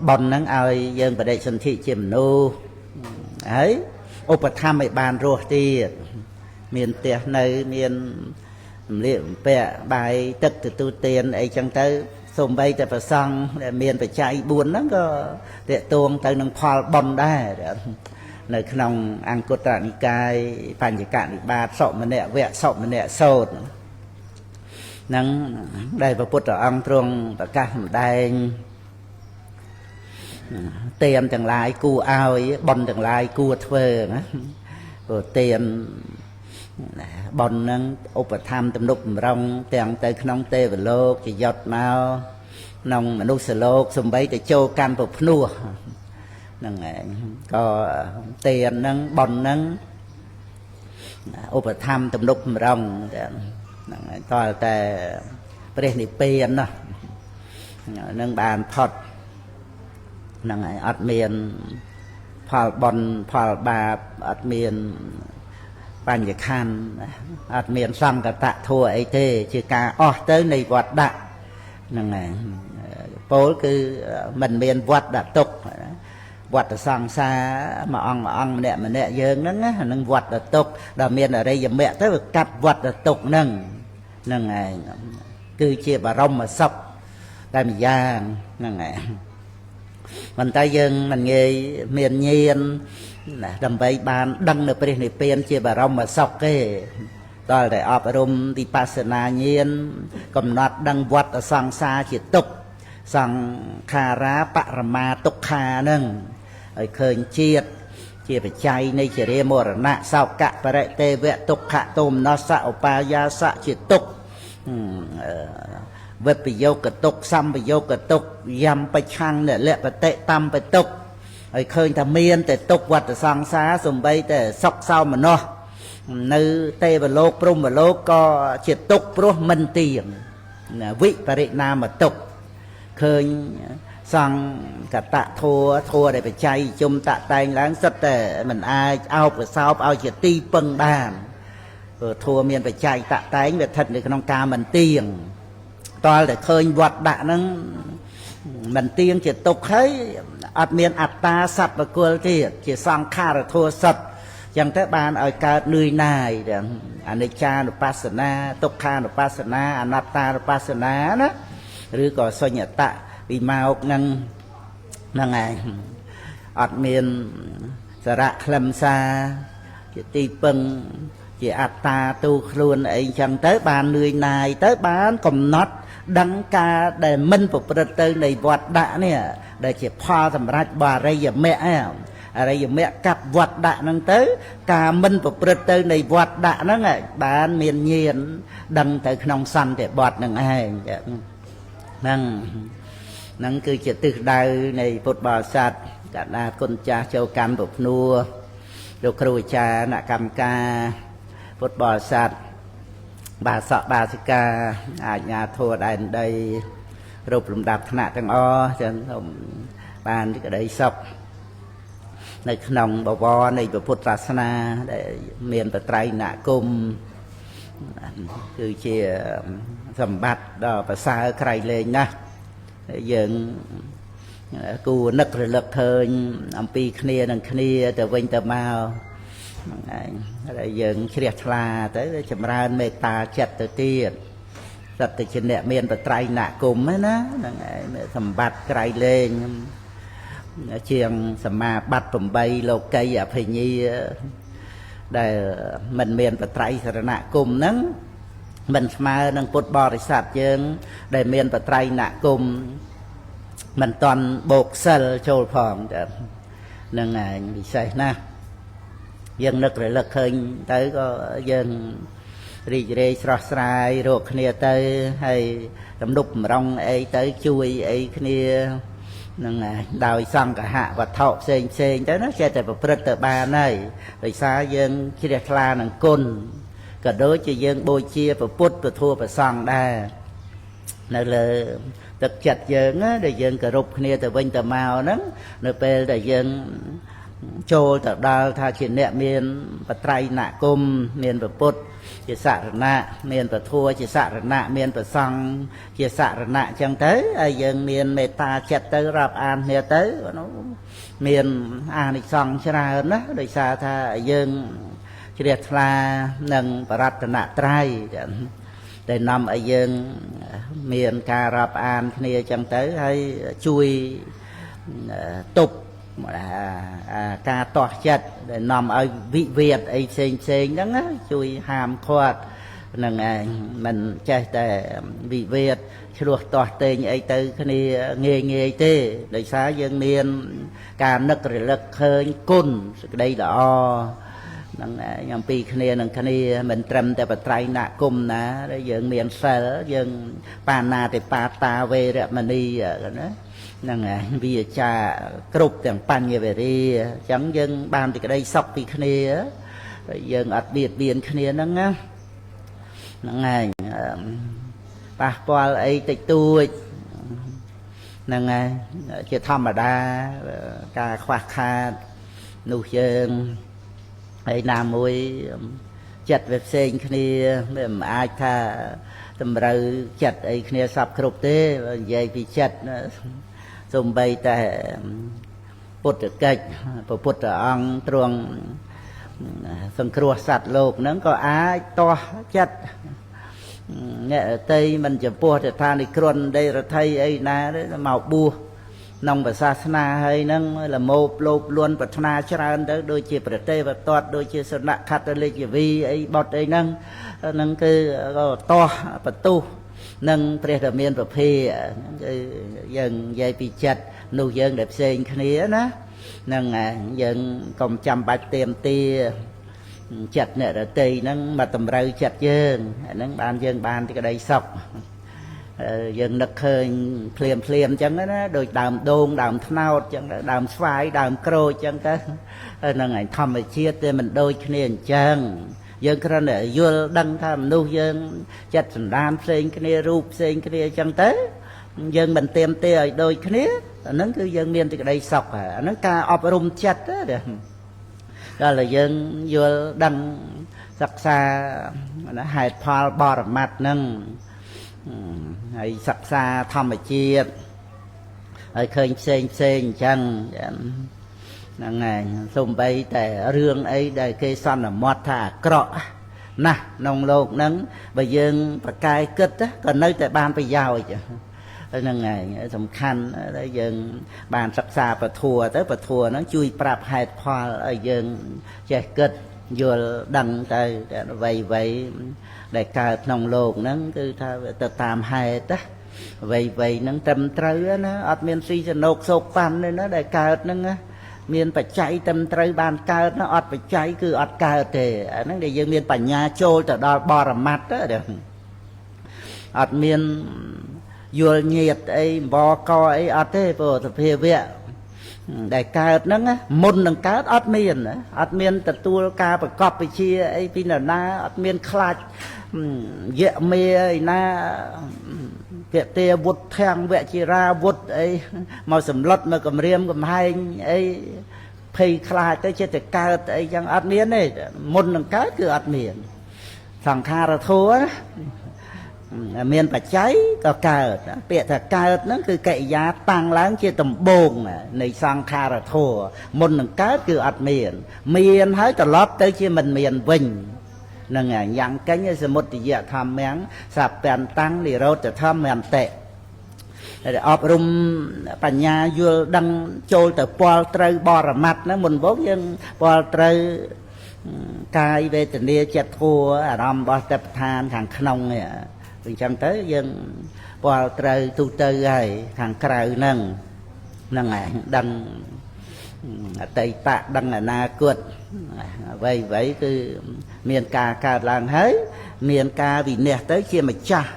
bòn nắng ai dân và đây sân thị chiếm nô ấy ô bật tham mấy bàn rồi thì miền tây này miền liệu bè bài tất từ tu tiền ấy chẳng tới xôm bay tại phải xong miền phải chạy buồn lắm có để tuông tới nâng phò bòn đây nơi khung ăn cốt trại cài phản chỉ cạn ba sọ mà nẹt vẹt sọ mà nẹt sốt nắng đây và bút ở ông trung và các đây tiền chẳng lại cua ao ấy bòn chẳng lại cua thuê rồi tiền bòn nâng ốp tham tầm nút rong tiền tới nông tê và lô chỉ giọt mau nông mà nút sờ lô xung bấy để châu can bột nua nâng có tiền nâng bòn nâng ốp tham tầm nút rong toแต่ประเด็นนี้เป็นเนาะนั่งบานพอดนั่งอัดเมียนพอบอลพอบาอัดเมียนปัญญาคันอัดเมียนซ้ำกับตะทัวไอเต้ชื่อการอ๋อเต้ในวัดดะนั่งไงโป้คือมันเมียนวัดดะตกวัดสังสามาอังเนี่ยเยิงนั่งนั่งวัดดะตกดาเมียนอะไรอย่างเงี้ยถ้ากัดวัดดะตกนั่งนั่งไงคือเชี่ยบารมมาซับได้มีย่างนั่งไงมันตายยังมันเงยเมียนเยียนดำไปบานดังในประเทศเปลี่ยนเชี่ยบารมมาซับเก้ตอนแต่อบรมที่ปัสนาเยียนกำหนดดังวัดสังสาเชี่ยตกสังคาราปรมาตกขานั่งเคยเชียดเชี่ยไปใจในเชี่ยเรมรณะสาวกะประเตเวตกขะตุมนสะอุปายาสะเชี่ยตกเวปโยกตกซ้ำไปโยกตกยำไปชังเนี่ยเละไปเตะตำไปตกเคยทำเมียนแต่ตกวัดสังสาสมไปแต่ซอกเศร้ามันเนาะในเตะบโลกปรุงบโลกก็เฉียดตกปรุมันเตียงวิปริณามาตกเคยสั่งกะตะทัวได้ไปใจจุ่มตะแตงล้างสัตแต่มันอายเอาไปเศร้าเอาเฉียดตีปังบ้านทัวเมียนไปใจตะแตงแบบทัดในขนมกามันเตียงตอนแต่เคยวัดดะนั้นมันเตียงจะตกให้อัดเมียนอัตตาสัตว์ประกวดที่จะสร้างข้าระทัวสัตว์อย่างแต่บานเอาการเหนื่อยหน่ายเดี๋ยวอนิจจานุปัสสนาตกขานุปัสสนาอนัตตานุปัสสนานะหรือก็สัญญตะวิมาอกนั่งไงอัดเมียนสระคลำซาจะตีปังchỉ ạt ta tu luôn ấy chẳng tới bàn người này tới bàn cầm nót đăng ca để minh phục bật tư này vọt đã nè để chỉ pha thầm ra bà đây giờ mẹ đây giờ mẹ cặp vọt đã năng tới ca minh phục bật tư này vọt đã nó ngay bàn miền nhiên đăng tới nông xanh để bọt năng ai năng cứ chỉ từ đây này phút bò sạt cả là con cha châu cam bột nua đồ kêu cha nạ cam caพุทธบริษัทบาสบาสิกาอาญาโทษใดรูปลำดับขณะทั้งจนบานที่ก็ได้ศพในขนมบวรในพุทธศาสนาได้เมียนตะไตรหนากุมคือเชี่ยสมบัติดอกภาษาใครเลยนะยังกูนึกระลึกเทินอัมปีเคลียนังเคลียแต่เวงแต่มาอะไรยังเฉียดลาแต่จำรานเมตตาเจ็ดตัวเตี้ยสัตว์ชนเมียนตะไตรหนักกลุ่มไหมนะสมบัติไกลเลยเชียงสมาบัติผมใบโลกไกอภัยนีได้มันเมียนตะไตรสรณะกลุ่มนั้นมันมานังพุทธบริษัทยังได้เมียนตะไตรหนักกลุ่มมันตอนโบกเซลโจลพองแต่นั่งไงไม่ใช่นะdân nực rồi lực hình tới có dân rì sọt sài ruột kia tới hay đâm đục rong ấy tới chui ấy kia đào xong cả hạ và thọ xên tới nó sẽ tại một tờ ba này rồi xa dân khi đẹp la nàng côn cả đối cho dân bôi chia và put và thua và xong đa nó là thực chặt dân á để dân cả rụp kia từ bên tờ màu đó nó về để dân ចូលទៅដល់ថាជាអ្នកមានបត្រៃណគមមានពុទ្ធជាសរណៈមានពធัวជាសរណៈមានប្រសង្ឃជាសរណៈអញ្ចឹងទៅហើយយើងមានមេត្តាចិត្តទៅរាប់អានគ្នាទៅមានអានិសង្ឃច្រើនណាដោយសារថាយើងជ្រះថ្លានឹងបរតនត្រ័យដែលនាំឲ្យយើងមានការរាប់អានគ្នាអញ្ចឹងទៅហើយជួយទប់ការតោះចិត្តដែលនាំឲ្យវិវាទអីផ្សេងហ្នឹងជួយហាមឃាត់នឹងឯងមិនចេះតែវិវាទឆ្លោះតោះតេងអីទៅគ្នាងាយទេដោយសារយើងមានការនឹករលឹកឃើញគុណសេចក្តីល្អនឹងអំពីគ្នានឹងគ្នាមិនត្រឹមតែបត្រៃណគមណាដែលយើងមានសិលយើងបាណាតិបាតាវេរមណីណាហ្នឹងហើយវាចាគ្រប់ទាំងបញ្ញវេរីអញ្ចឹងយើងបានទីក្តីសុខពីគ្នាយើងអត់បៀតបៀនគ្នាហ្នឹងណាហ្នឹងហើយប៉ះពាល់អីតិចតួចហ្នឹងហើយជាធម្មតាការខ្វះខាតនោះយើងហើយណាមួយចិត្តវាផ្សេងគ្នាមិនអាចថាតម្រូវចិត្តអីគ្នាសពគ្រប់ទេនិយាយពីចិត្តសំបីតែពុទ្ធកិច្ចព្រះពុទ្ធអង្គទ្រង់សង្គ្រោះសត្វលោកហ្នឹងក៏អាចតោះចិត្តអ្នកតីមិនចំពោះទៅថានិក្រន់ដីរដ្ឋីអីណាមកបួសក្នុងសាសនាហើយហ្នឹងលមោបលោបលួនប្រាថ្នាច្រើនទៅដូចជាប្រទេវតតដូចជាសនៈខត្តលេជវីអីបត់អីហ្នឹងគឺក៏តោះបន្ទុះនឹងព្រះរាមាប្រភេគឺយើងនិយាយពីចិត្តនោះយើងដែលផ្សេងគ្នាណាហ្នឹងយើងកុំចាំបាច់ទៀមទាចិត្តអ្នករតីហ្នឹងមកតម្រូវចិត្តយើងហ្នឹងបានយើងបានទីក្តីសុខយើងនឹកឃើញភ្លាមអញ្ចឹងណាដូចដើមដូងដើមត្នោតអញ្ចឹងដើមស្វាយដើមក្រូចអញ្ចឹងទៅហ្នឹងឯងធម្មជាតិតែមិនដូចគ្នាអញ្ចឹងយើងគ្រាន់តែយល់ដឹងថាមនុស្សយើងចិត្តសន្តានផ្សេងគ្នារូបផ្សេងគ្នាអញ្ចឹងទៅយើងមិនទៀមទាឲ្យដូចគ្នាអាហ្នឹងគឺយើងមានទីក្តីសុខអាហ្នឹងការអប់រំចិត្តដល់តែយើងយល់ដឹងសិក្សាហេតុផលបរមត្តហ្នឹងហើយសិក្សាធម្មជាតិហើយឃើញផ្សេងអញ្ចឹងហ្នឹងហើយសូម្បីតែរឿងអីដែលគេសន្មត់ថាអាក្រក់ណាស់ក្នុងโลกហ្នឹងបើយើងប្រកែកគិតក៏នៅតែបានប្រយោជន៍ហ្នឹងហើយសំខាន់ដែលយើងបានសិក្សាពធัวទៅពធัวហ្នឹងជួយប្រាប់ហេតុផលឲ្យយើងចេះគិតយល់ដឹងទៅអ្វីដែលកើតក្នុងโลกហ្នឹងគឺថាទៅតាមហេតុអ្វីហ្នឹងត្រឹមត្រូវណាអត់មានស៊ីសណោកសោកប៉ាន់ទេណាដែលកើតហ្នឹងណាមានបច្ច័យត្រឹមត្រូវបានកើតណាអត់បច្ច័យគឺអត់កើតទេអាហ្នឹងដែលយើងមានបញ្ញាចូលទៅដល់បរមត្តអត់មានយល់ញាតអីបកអីអត់ទេព្រោះសភាវៈដែលកើតហ្នឹងមុននឹងកើតអត់មានទទួលការប្រកបវិជាអីពីណាអត់មានខ្លាចយៈមេអីណាពទាវុធធាំងវជារាវុធអីមកសម្លុតមកគម្រាមកំហែងអីភ័យខ្លាចទៅចិត្តតែកើតអីចឹងអត់មានទេមុននឹងកើតគឺអត់មានសង្ខារធัวមានបច្ច័យក៏កើតពាក្យថាកើតហ្នឹងគឺកិរិយាតាំងឡើងជាដំបូងនៃសង្ខារធัวមុននឹងកើតគឺអត់មានហើយត្រឡប់ទៅជាមិនមានវិញនឹងយ៉ាងកេញសមុទយៈធម្មំសពន្តាំងនិរោធធម្មន្តិដែលអប់រំបញ្ញាយល់ដឹងចូលទៅពាល់ត្រូវបរមត្តហ្នឹងមុនមកយើងពាល់ត្រូវកាយវេទនាចិត្តធัวអារម្មណ៍របស់ទេពឋានខាងក្នុងនេះអញ្ចឹងទៅយើងពាល់ត្រូវទូទៅហើយខាងក្រៅហ្នឹងហើយដឹងអតីតដឹងអនាគតអ្វីគឺមានការកើតឡើងហើយមានការវិនិច្ឆ័យទៅជាម្ចាស់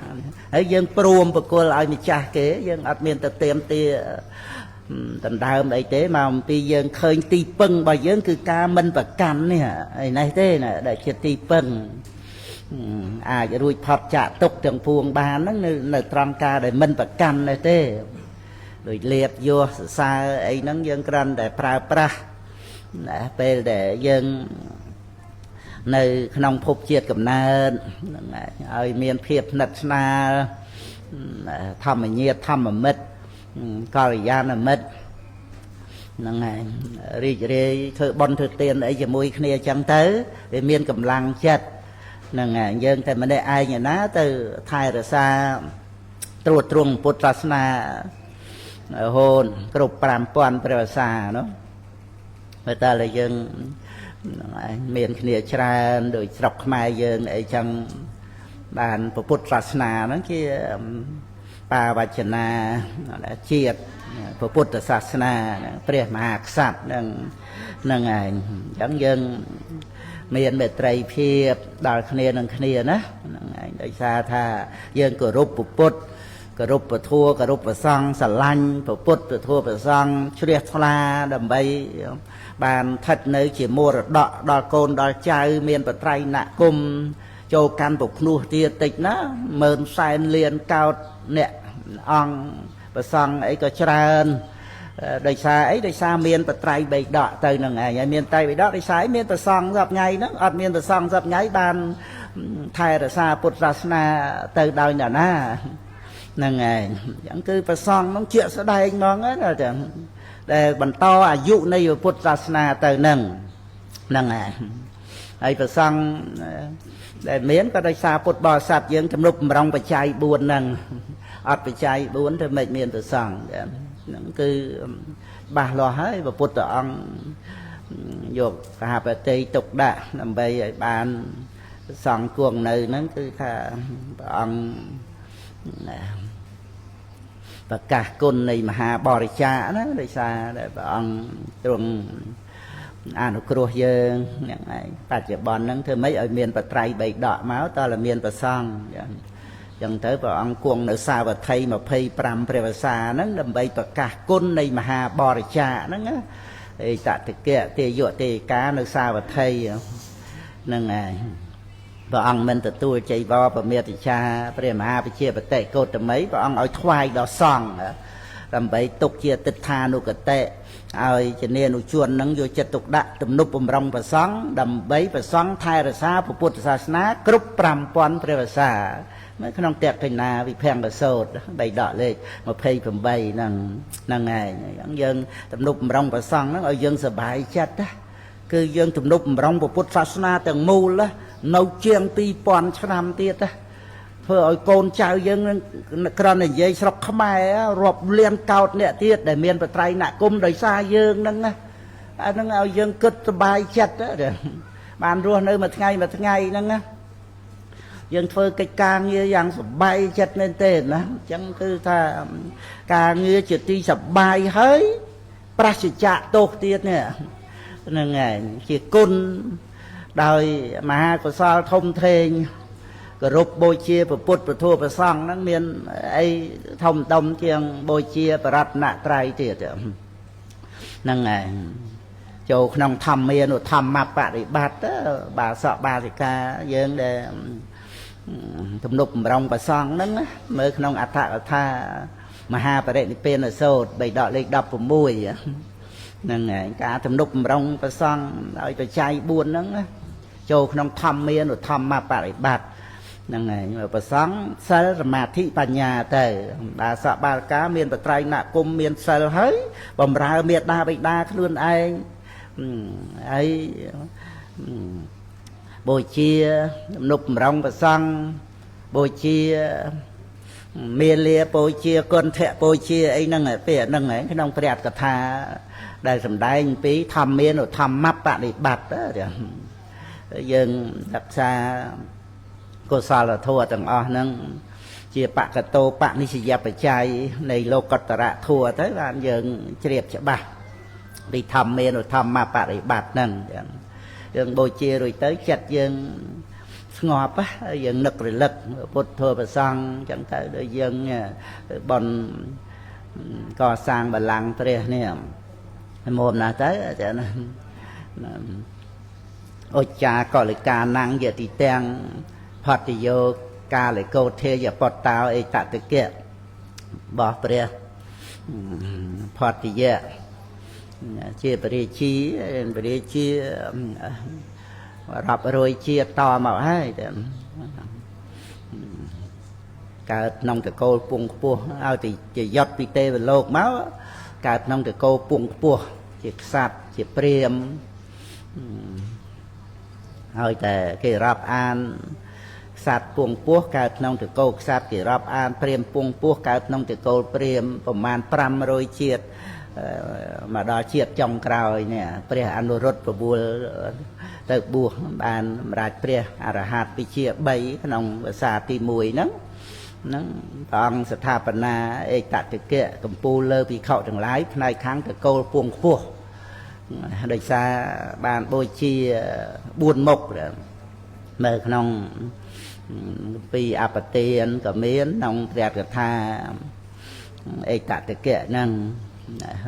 ហើយយើងព្រមប្រគល់ឲ្យម្ចាស់គេយើងអត់មានទៅទៀមទាដណ្ដើមអីទេមកអំពីយើងឃើញទីពឹងរបស់យើងគឺការមិនប្រកាន់នេះឯនេះទេណាដែលជាទីពឹងអាចរួចផុតចាកទុកទាំងពួងបានហ្នឹងនៅត្រង់ការដែលមិនប្រកាន់នេះទេដូចលៀបយោសរសើរអីហ្នឹងយើងគ្រាន់តែប្រើប្រាស់ ពេលដែលយើងនៅក្នុងភពជាតិកំណើតហ្នឹងហើយឲ្យមានភាពស្និទ្ធស្នាលធម្មញាតិធម្មមិត្តកល្យាណមិត្តហ្នឹងហើយរីករាយធ្វើបុណ្យធ្វើទានអីជាមួយគ្នាអញ្ចឹងទៅវាមានកម្លាំងចិត្តហ្នឹងហើយយើងតែម្នាក់ឯងឯណាទៅថែរក្សាត្រួតត្រងពុទ្ធសាសនារហូតគ្រប់ 5000 ព្រះវស្សានោះបើតើយើងមានគ្នាច្រើនដោយស្រុកខ្មែរយើងអីចឹងបានពុទ្ធសាសនាហ្នឹងជាបាវចនាជាតិពុទ្ធសាសនាព្រះមហាក្សត្រហ្នឹងឯងអញ្ចឹងយើងមានមេត្រីភាពដល់គ្នានឹងគ្នាណាហ្នឹងឯងដោយសារថាយើងគោរពពុទ្ធគោរពពធัวគោរពព្រះសង្ឃស្រឡាញ់ពុទ្ធពធัวព្រះសង្ឃជ្រះថ្លាដើម្បីបានស្ថិតនៅជាមរតកដល់កូនដល់ចៅមានបត្រៃណគុំចូលកាន់ពុភ្នោះទៀតតិចណាម៉ឺនសែនលានកោតអ្នកអង្គប្រសង់អីក៏ច្រើនដោយសារអីដោយសារមានបត្រៃបិដកទៅនឹងឯងហើយមានត្រៃបិដកដោយសារមានប្រសង់សប្ងៃហ្នឹងអត់មានប្រសង់សប្ងៃបានថែរក្សាពុទ្ធសាសនាទៅដោយអ្នកណាហ្នឹងឯងអញ្ចឹងគឺប្រសង់ហ្នឹងជាក់ស្ដែងហ្មងណាដែលបន្តអាយុនៃពុទ្ធសាសនាទៅហ្នឹងឯងហើយប្រសង់ដែលមានក៏ដោយសារពុទ្ធបរិស័ទយើងទំនុកបំរុងបច្ច័យ4ហ្នឹងអត់បច្ច័យ4ទៅមិនមានប្រសង់ហ្នឹងគឺបាសលាស់ហើយព្រះពុទ្ធអង្គយកកហបតីទុកដាក់ដើម្បីឲ្យបានសង្ឃគង់នៅហ្នឹងគឺថាព្រះអង្គប្រកាសគុណនៃមហាបរិច្ចាគណាដោយសារដែលព្រះអង្គទ្រង់អនុគ្រោះយើងហ្នឹងឯងបច្ចុប្បន្នហ្នឹងធ្វើម៉េចឲ្យមានបត្រៃបិដកមកតើតែមានប្រសង់ចឹងទៅព្រះអង្គគង់នៅសាវត្ថី25ព្រះវស្សាហ្នឹងដើម្បីប្រកាសគុណនៃមហាបរិច្ចាគហ្នឹងណាអេតតិកៈទេយៈទេកានៅសាវត្ថីហ្នឹងឯងព្រះអង្គមិនទទួលចៃវរប្រមេតិចាព្រះមហាវិជាបតិកោតមីព្រះអង្គឲ្យថ្វាយដល់សង្ឃដើម្បីទុកជាទិដ្ឋានុគតិឲ្យជានានុជននឹងយកចិត្តទុកដាក់ទំនុកបំរុងព្រះសង្ឃដើម្បីព្រះសង្ឃថែរក្សាពុទ្ធសាសនាគ្រប់ 5000 ព្រះវស្សានៅក្នុងតេកណាវិភង្គសោតបៃដកលេខ28ហ្នឹងឯងយើងទំនុកបំរុងព្រះសង្ឃហ្នឹងឲ្យយើងសប្បាយចិត្តណាគឺយើងទំនុកបំរុងពុទ្ធសាសនាទាំងមូលនៅជាង 2000 ឆ្នាំទៀតណាធ្វើឲ្យកូនចៅយើងក្រណនិយាយស្រុកខ្មែររាប់លានកោតអ្នកទៀតដែលមានបត្រៃណគុំដោយសារយើងហ្នឹងណាអាហ្នឹងឲ្យយើងគិតសប្បាយចិត្តបានរស់នៅមួយថ្ងៃហ្នឹងណាយើងធ្វើកិច្ចការងារយ៉ាងសប្បាយចិត្តមែនទេណាអញ្ចឹងគឺថាការងារជាទីសប្បាយហើយប្រសិជ្ជៈទោសទៀតនេះហ្នឹងឯងជាគុណដោយមហាកុសលធំធេងគោរពបូជាព្រះពុទ្ធព្រះធម៌ព្រះសង្ឃហ្នឹងមានអីធំដុំជាងបូជាបរតនត្រ័យទៀតហ្នឹងឯងចូលក្នុងធម្មានុធម្មបរិបត្តិបាសកបាសិកាយើងដែលទំនុកបំរុងព្រះសង្ឃហ្នឹងមើលក្នុងអត្ថកថាមហាបរិនិព្វានសោតបៃដកលេខ16ហ្នឹងឯងការទំនុកបំរុងព្រះសង្ឃឲ្យបច្ច័យ4ហ្នឹងចូលក្នុងធម្មានុធម្មបរិបត្តិហ្នឹងឯងព្រះសង្ឃសិលសមាធិបញ្ញាទៅបាសកបាលកាមានបត្រៃណគុំមានសិលហើយបំរើមេត្តាបិតាខ្លួនឯងហើយបូជាទំនុកបំរុងព្រះសង្ឃបូជាមេលាបូជាគុណធៈបូជាអីហ្នឹងពេលហ្នឹងឯងក្នុងព្រះអត្ថកថាដែលសម្ដែងពីធម្មានុធម្មបរិបត្តិយើងរក្សាកុសលធម៌ទាំងអស់ហ្នឹងជាបកតោបនិស្សយបច្ច័យនៃលោកតរៈធម៌ទៅបានយើងជ្រាបច្បាស់ពីធម្មានុធម្មបរិបត្តិហ្នឹងយើងបូជារួចទៅចិត្តយើងស្ងប់យើងនឹករលឹកពុទ្ធធម៌ប្រសង្ឃចឹងទៅដូចយើងបនកសាងបល្ល័ង្កព្រះនេះមកណាស់ទៅចាណាឧច្ចាកលិកាណੰយតិទាំងផតយោកាលិកោធេយបតតោអេតតិកៈបោះព្រះផតយៈ chia bề chia rập rồi chia to mà hay cả nông từ cô buông bùa ao thì chỉ giọt bị tê về lột máu cả nông từ cô buông bùa chỉ sạt chỉ priêm hơiแต่cái rập an sạt buông bùa cả nông từ cô sạt cái rập an priêm buông bùa cả nông từ cô priêmประมาณ5rồi chia mà đo chia trong cào nèព្រះអនុរុទ្ធប្របួលទៅបួសបានសម្រាប់ព្រះអរហន្តវិជា3ក្នុងភាសាទី1ហ្នឹងព្រះអង្គស្ថាបនាឯកតតិកៈកម្ពូលលើភិក្ខុទាំងឡាយផ្នែកខាងតកូលពួងខ្ពស់ដោយសារបានបូជា4មុខនៅក្នុងពីអបទានក៏មានក្នុងព្រះកថាឯកតតិកៈហ្នឹង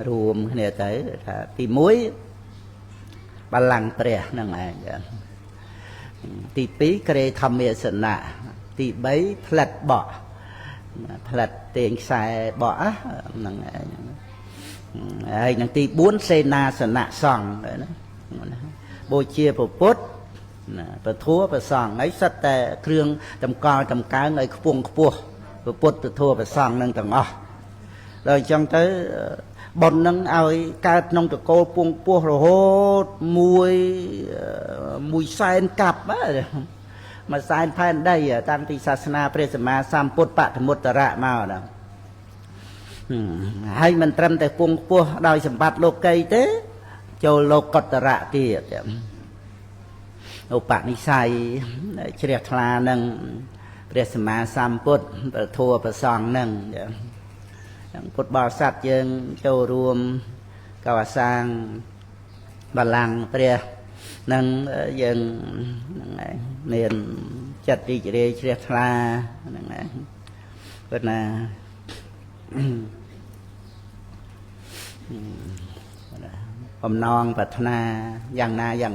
រួមគ្នាទៅថាទី1បល្ល័ង្កព្រះហ្នឹងឯងទី2ក្រេធម្មាសនៈទី3ផ្លិតបក់ផ្លិតទាញខ្សែបក់ហ្នឹងឯងហើយនឹងទី4សេនាសនៈសង្ឃណាបូជាពុទ្ធពធัวប្រសង្ឃហើយសិតតែគ្រឿងតម្កល់តម្កើងឲ្យខ្ពង់ខ្ពស់ពុទ្ធពធัวប្រសង្ឃនឹងទាំងអស់ដល់អញ្ចឹងទៅបុណ្យនឹងឲ្យកើតក្នុងតកូលពងពោះរហូតមួយសែនកាប់មួយសែនផែនដីតាំងពីសាសនាព្រះសម្មាសម្ពុទ្ធបឋមុត្តរៈមកដល់ហើយមិនត្រឹមតែពងពោះដោយសម្បត្តិលោកីទេចូលលោកុត្តរៈទៀតឧបនិស្ស័យជ្រះថ្លានឹងព្រះសម្មាសម្ពុទ្ធប្រធัวប្រសង្ឃនឹងពុទ្ធបរិស័ទយើងចូលរួមកសាងបល្ល័ង្កព្រះនឹងយើងមានចិត្តរីករាយជ្រះថ្លាហ្នឹងឯងព្រោះណាបំណងប្រាថ្នាយ៉ាង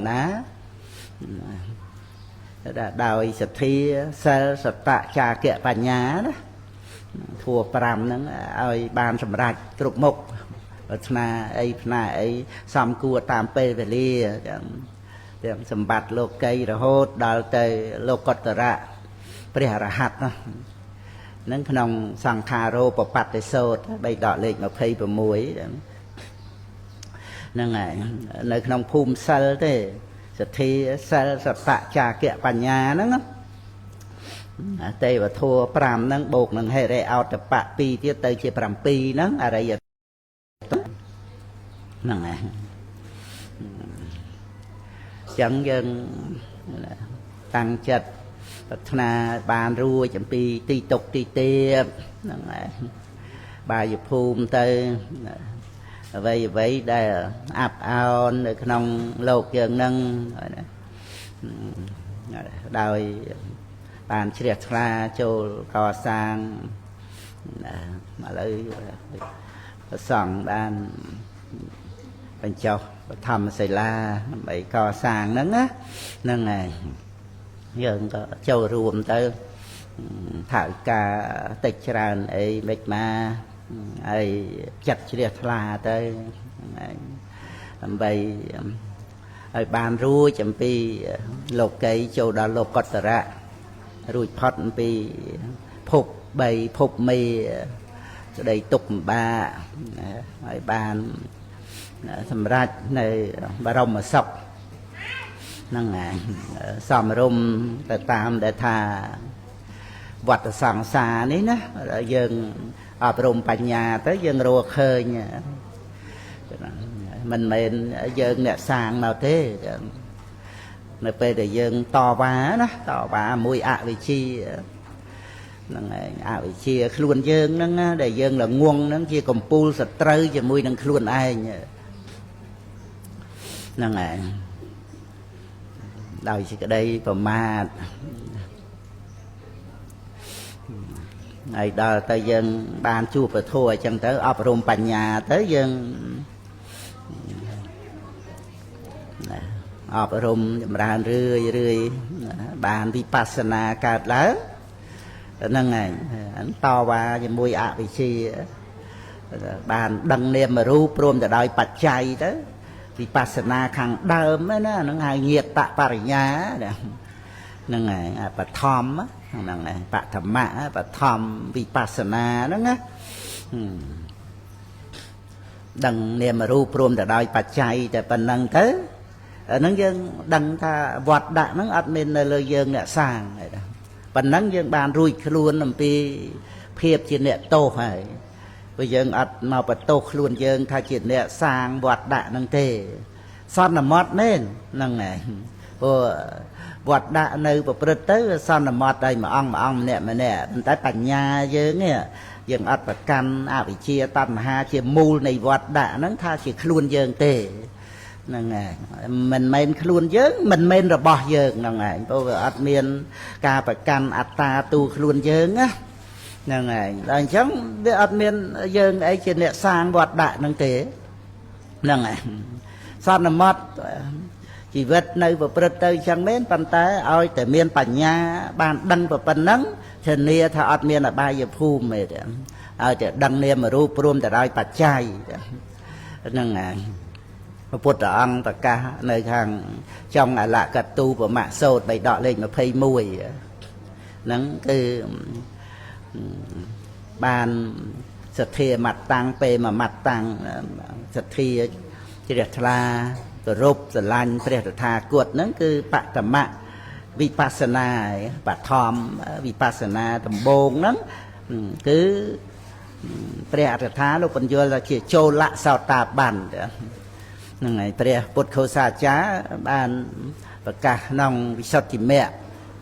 ណាដោយសទ្ធាសិលសតៈចាគៈបញ្ញាណាធัว5ហ្នឹងឲ្យបានសម្រេចគ្រប់មុខប្រាថ្នាអីផ្នែកអីសំគួរតាមពេលវេលាទាំងសម្បត្តិលោកីរហូតដល់ទៅលោកុត្តរៈព្រះអរហន្តហ្នឹងក្នុងសង្ខារោបបត្តិសូត្របីដកលេខ26ហ្នឹងហើយនៅក្នុងភូមិសិលទេសទ្ធាសិលសតៈចាគៈបញ្ញាហ្នឹងទេវធัว5ហ្នឹងបូកនឹងហេរិអោតបៈ2ទៀតទៅជា7ហ្នឹងអរិយហ្នឹងហើយចឹងយើងតាំងចិត្តប្រាថ្នាបានរួចអំពីទីតុកទីទៀតហ្នឹងហើយបាយភូមិទៅអ្វីដែលអាប់អោននៅក្នុងលោកយើងហ្នឹងដោយបានជ្រះថ្លាចូលកសាងឥឡូវប្រសង់បានបញ្ចុះបឋមសិលាដើម្បីកសាងហ្នឹងណាហ្នឹងហើយយើងក៏ចូលរួមទៅថវិកាតិចច្រើនអីមិនមកហើយចិត្តជ្រះថ្លាទៅដើម្បីឲ្យបានរួចអំពីលោកីចូលដល់លោកុត្តរៈរួចផុតអំពីភព3ភពមេក្តីទុក្ខលំបាកហើយបានសម្រេចនៅបរមសុខហ្នឹងហើយសំរុំទៅតាមដែលថាវត្តសង្សារនេះណាយើងអប់រំបញ្ញាទៅយើងរកឃើញមិនមែនយើងអ្នកសាងមកទេនៅពេលដែលយើងតវ៉ាណាតវ៉ាមួយអវិជ្ជាហ្នឹងឯងអវិជ្ជាខ្លួនយើងហ្នឹងណាដែលយើងល្ងងហ្នឹងជាកំពូលសត្រូវជាមួយនឹងខ្លួនឯងហ្នឹងឯងដោយសេចក្តីប្រមាទហើយដល់ទៅយើងបានជួបពធអញ្ចឹងទៅអប់រំបញ្ញាទៅយើងអប់រំចម្រើនរឿយបានវិបស្សនាកើតឡើងហ្នឹងឯងតវ៉ាជាមួយអវិជ្ជា bàn đằng niệm mà ru prom từ đôi bạch chay đó vipassana khang đơm ấy nó hay nhiệt tạ parinya đó năng này bạch thom á năng này bạch thầm mã bạch thom vipassana đó nghe đằng niệm mà ru prom từ đôi bạch chayแต่ phần năng thế nó dân đằng ta vọt đạn nó ăn bên lời dân nè sang này đó phần năng dân bàn rui luôn làm pi phiệp trên nè tô hay bây giờ ăn mà bật tô luôn dân thay trên nè sang vọt đạn năng tê son là mót nên năng này vọt đạn nơi bật bật tới son là mót đây mà ông nè mà nè tới bành nhà dân nè dân ăn bật căn bị chia tan ha chia mù này vọt đạn nó thay chỉ luôn dân tê năng này mình men luôn chứ mình men rồi bỏ dường năng này tôi ở miền ca bạch căn ta tu luôn dường á năng này là chẳng biết ở miền dường ấy trên địa sang bọt đại năng tế năng này sao là mất chỉ vật nơi và bật tới chẳng mến bàn tay ơi tại miền bản nhà bàn đăng và bàn nắng thì nia thà ở miền là ba giờ phu mệt ở để đăng nia mà ru prom tại đây bạch chay năng này Phật ông tất cả nơi hàng trong là cật tu của mạng sốt bày đọ lên mà phây mùi nắng cái bàn sật thìa mặt tăng pê mà mặt tăng sật thìa chỉ đẹp là rồi rụp rồi lanh phải đẹp thà cuột nắng cứ bạc tầm mạng vipassana bạc thòm vipassana tầm bồn nắng cứ phải đẹp thà lúc còn vô là chỉ trâu lạ sao tà bàn năng nàyព្រះពុទ្ធខោសាចាបានប្រកាសក្នុងវិសុទ្ធិមគ្គ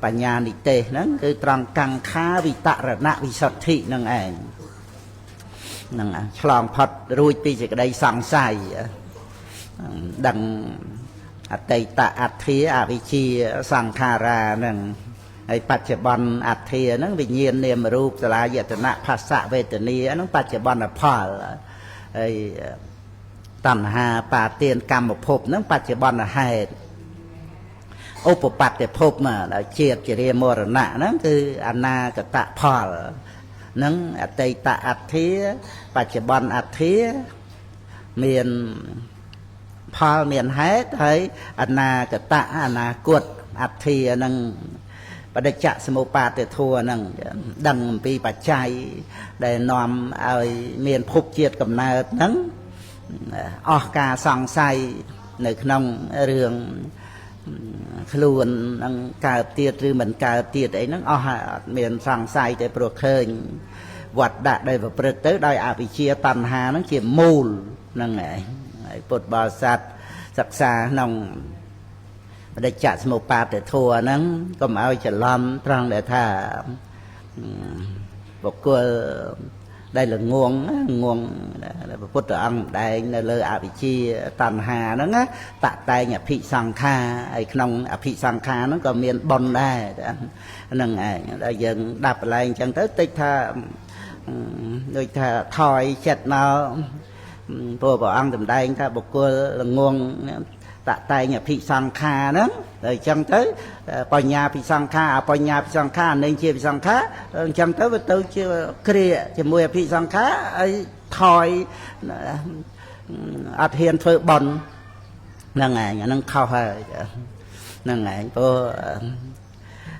បញ្ញានិទេសហ្នឹងគឺត្រង់កង្ខាវិតរណវិសុទ្ធិនឹងឯងហ្នឹងឆ្លងផុតរួចពីសេចក្តីសង្ស័យដឹងអតីតអធិអវិជ្ជាសង្ខារាហ្នឹងហើយបច្ចុប្បន្នអធិហ្នឹងវិញ្ញាណនាមរូបសាលាយតនៈភាសៈវេទនាហ្នឹងបច្ចុប្បន្នផលហើយតណ្ហាបាទានកម្មភពហ្នឹងបច្ចុប្បន្នហេតុឧបបត្តិភពមកដល់ជាតិជារាមរណៈហ្នឹងគឺអនាគតផលហ្នឹងអតីតអធិបច្ចុប្បន្នអធិមានផលមានហេតុហើយអនាគតអនាគតអធិហ្នឹងបដិច្ចសមុបាទធัวហ្នឹងដឹងអំពីបច្ច័យដែលនាំឲ្យមានភពជាតិកំណើតហ្នឹងអស់ការសង្ស័យនៅក្នុងរឿងខ្លួននឹងកើតទៀតឬមិនកើតទៀតអីហ្នឹងអស់អត់មានសង្ស័យទេព្រោះឃើញវត្តដាក់ដែលប្រព្រឹត្តទៅដោយអវិជ្ជាតណ្ហាហ្នឹងជាមូលហ្នឹងហើយពុទ្ធបរិស័ទសិក្សាក្នុងបដិច្ចសមុបាទធัวហ្នឹងកុំឲ្យច្រឡំត្រង់ដែលថាបុគ្គលដែលល្ងងព្រះពុទ្ធអង្គដែងនៅលើអវិជ្ជាតណ្ហាហ្នឹងតតែងអភិសង្ខារហើយក្នុងអភិសង្ខារហ្នឹងក៏មានបុណ្យដែរហ្នឹងឯងដែលយើងដាប់កន្លែងអញ្ចឹងទៅតិចថាដូចថាថយចិត្តមកព្រោះព្រះអង្គសម្ដែងថាបុគ្គលល្ងងតតែងអភិសង្ខារហ្នឹងហើយអញ្ចឹងទៅបញ្ញាភិសង្ខារអបញ្ញាភិសង្ខារនៃជាភិសង្ខារអញ្ចឹងទៅវាទៅជាគ្រាជាមួយអភិសង្ខារហើយថយអត់ហ៊ានធ្វើបន់ហ្នឹងឯងអាហ្នឹងខុសហើយហ្នឹងឯងព្រោះ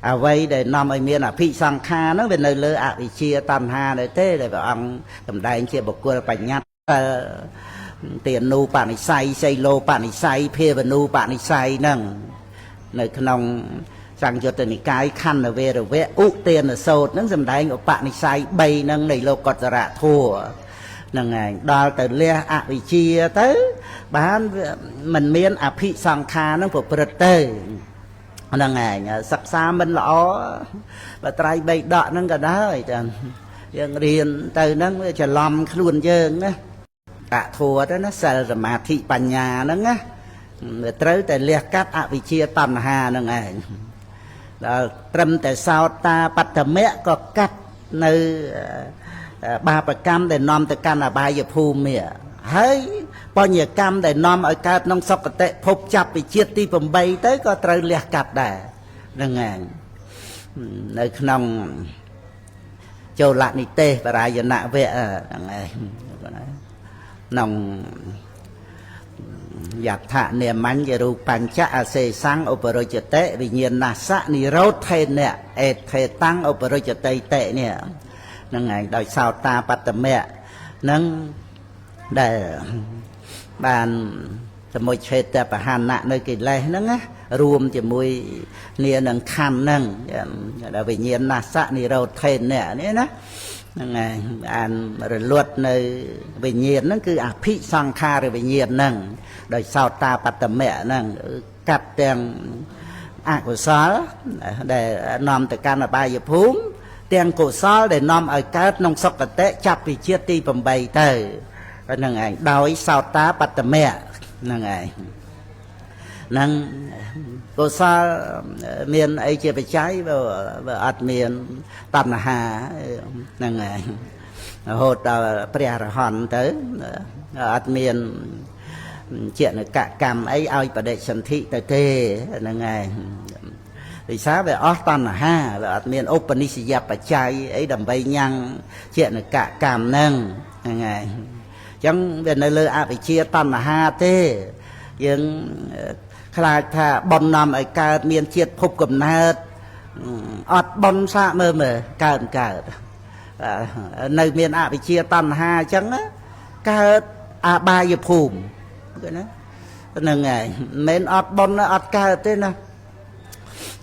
អ្វីដែលនាំឲ្យមានអភិសង្ខារហ្នឹងវានៅលើអវិជ្ជាតណ្ហាដែរទេដែលព្រះអង្គសម្ដែងជាបុគ្គលបញ្ញត្តិទានូបនិស័យសីលោបនិស័យភាវនូបនិស័យហ្នឹងនៅក្នុងសង្យុត្តនិកាយខណ្ឌវេរវៈឧទានសោតហ្នឹងសម្ដែងឧបនិស័យ3ហ្នឹងនៃលោកតរៈធัวហ្នឹងឯងដល់ទៅលះអវិជ្ជាទៅបានមិនមានអភិសង្ខារហ្នឹងប្រព្រឹត្តទៅហ្នឹងឯងសិក្សាមិនល្អបត្រៃបីដកហ្នឹងក៏ដែរចាយើងរៀនទៅហ្នឹងវាច្រឡំខ្លួនយើងណាអធัวទៅណាសិលសមាធិបញ្ញាហ្នឹងណាត្រូវតែលះកាត់អវិជ្ជាតណ្ហាហ្នឹងឯងដល់ត្រឹមតែសោតាបត្តមៈក៏កាត់នៅបាបកម្មដែលនាំទៅកាន់អបាយភូមិហើយបញ្ញកម្មដែលនាំឲ្យកើតក្នុងសុគតិភពចាប់ពីជាតិទី8ទៅក៏ត្រូវលះកាត់ដែរហ្នឹងឯងនៅក្នុងចូលនិទេសបរាយណវៈហ្នឹងឯង นองอยากถะเนี่ยมันจะรูปัญจะอาเซสังอุปโรจเตวิญญาณสะนิโรธเทนเนี่ยเอเทตังอุปโรจเตเตเนี่ยนั่งไงโดยสาวตาปัตตเมะนั่งได้บานสมุยเชตแต่ประหารณะในกิเลสนั่งนะรวมจะมวยเนี่ยนั่งคันนั่งได้วิญญาณสะนิโรธเทนเนี่ยนี่นะนั่งไงอ่านลวดในวิญญาณนั่นคืออภิสังขารวิญญาณนั่งโดยสาวตาปัตตเมะนั่งกัดแตงอากุศลได้นำแต่การอบายภูมิแตงกุศลได้นำเอาเกิดนองสกเตะจับไปเชียตีปมใบเตอนั่งไงโดยสาวตาปัตตเมะนั่งไงนั่งกุศลเมียนไอเจ็บไปใช้แบบอัดเมียนตัณหานั่งไงโหดเปรียรหันเตออัดเมียนเจียนกะกรรมไอ้เอาประเดชสันติเตะนั่งไงthì sao về ở tan là ha là miền Upanishadปัจจัยไอ้ดำใบยังเจียนกะกรรมนั่งยังไงจังเป็นในเรืออาไปเชียตันฮาเต้ยังคลายถ้าบอลนำไอ้การเมียนเชียดพบกับนาดอดบอลซาเมื่อการในเมียนอาไปเชียตันฮาจังนะการอาบายภูมิก็นะนั่งไงเมียนอดบอลนะอดการเต้นะ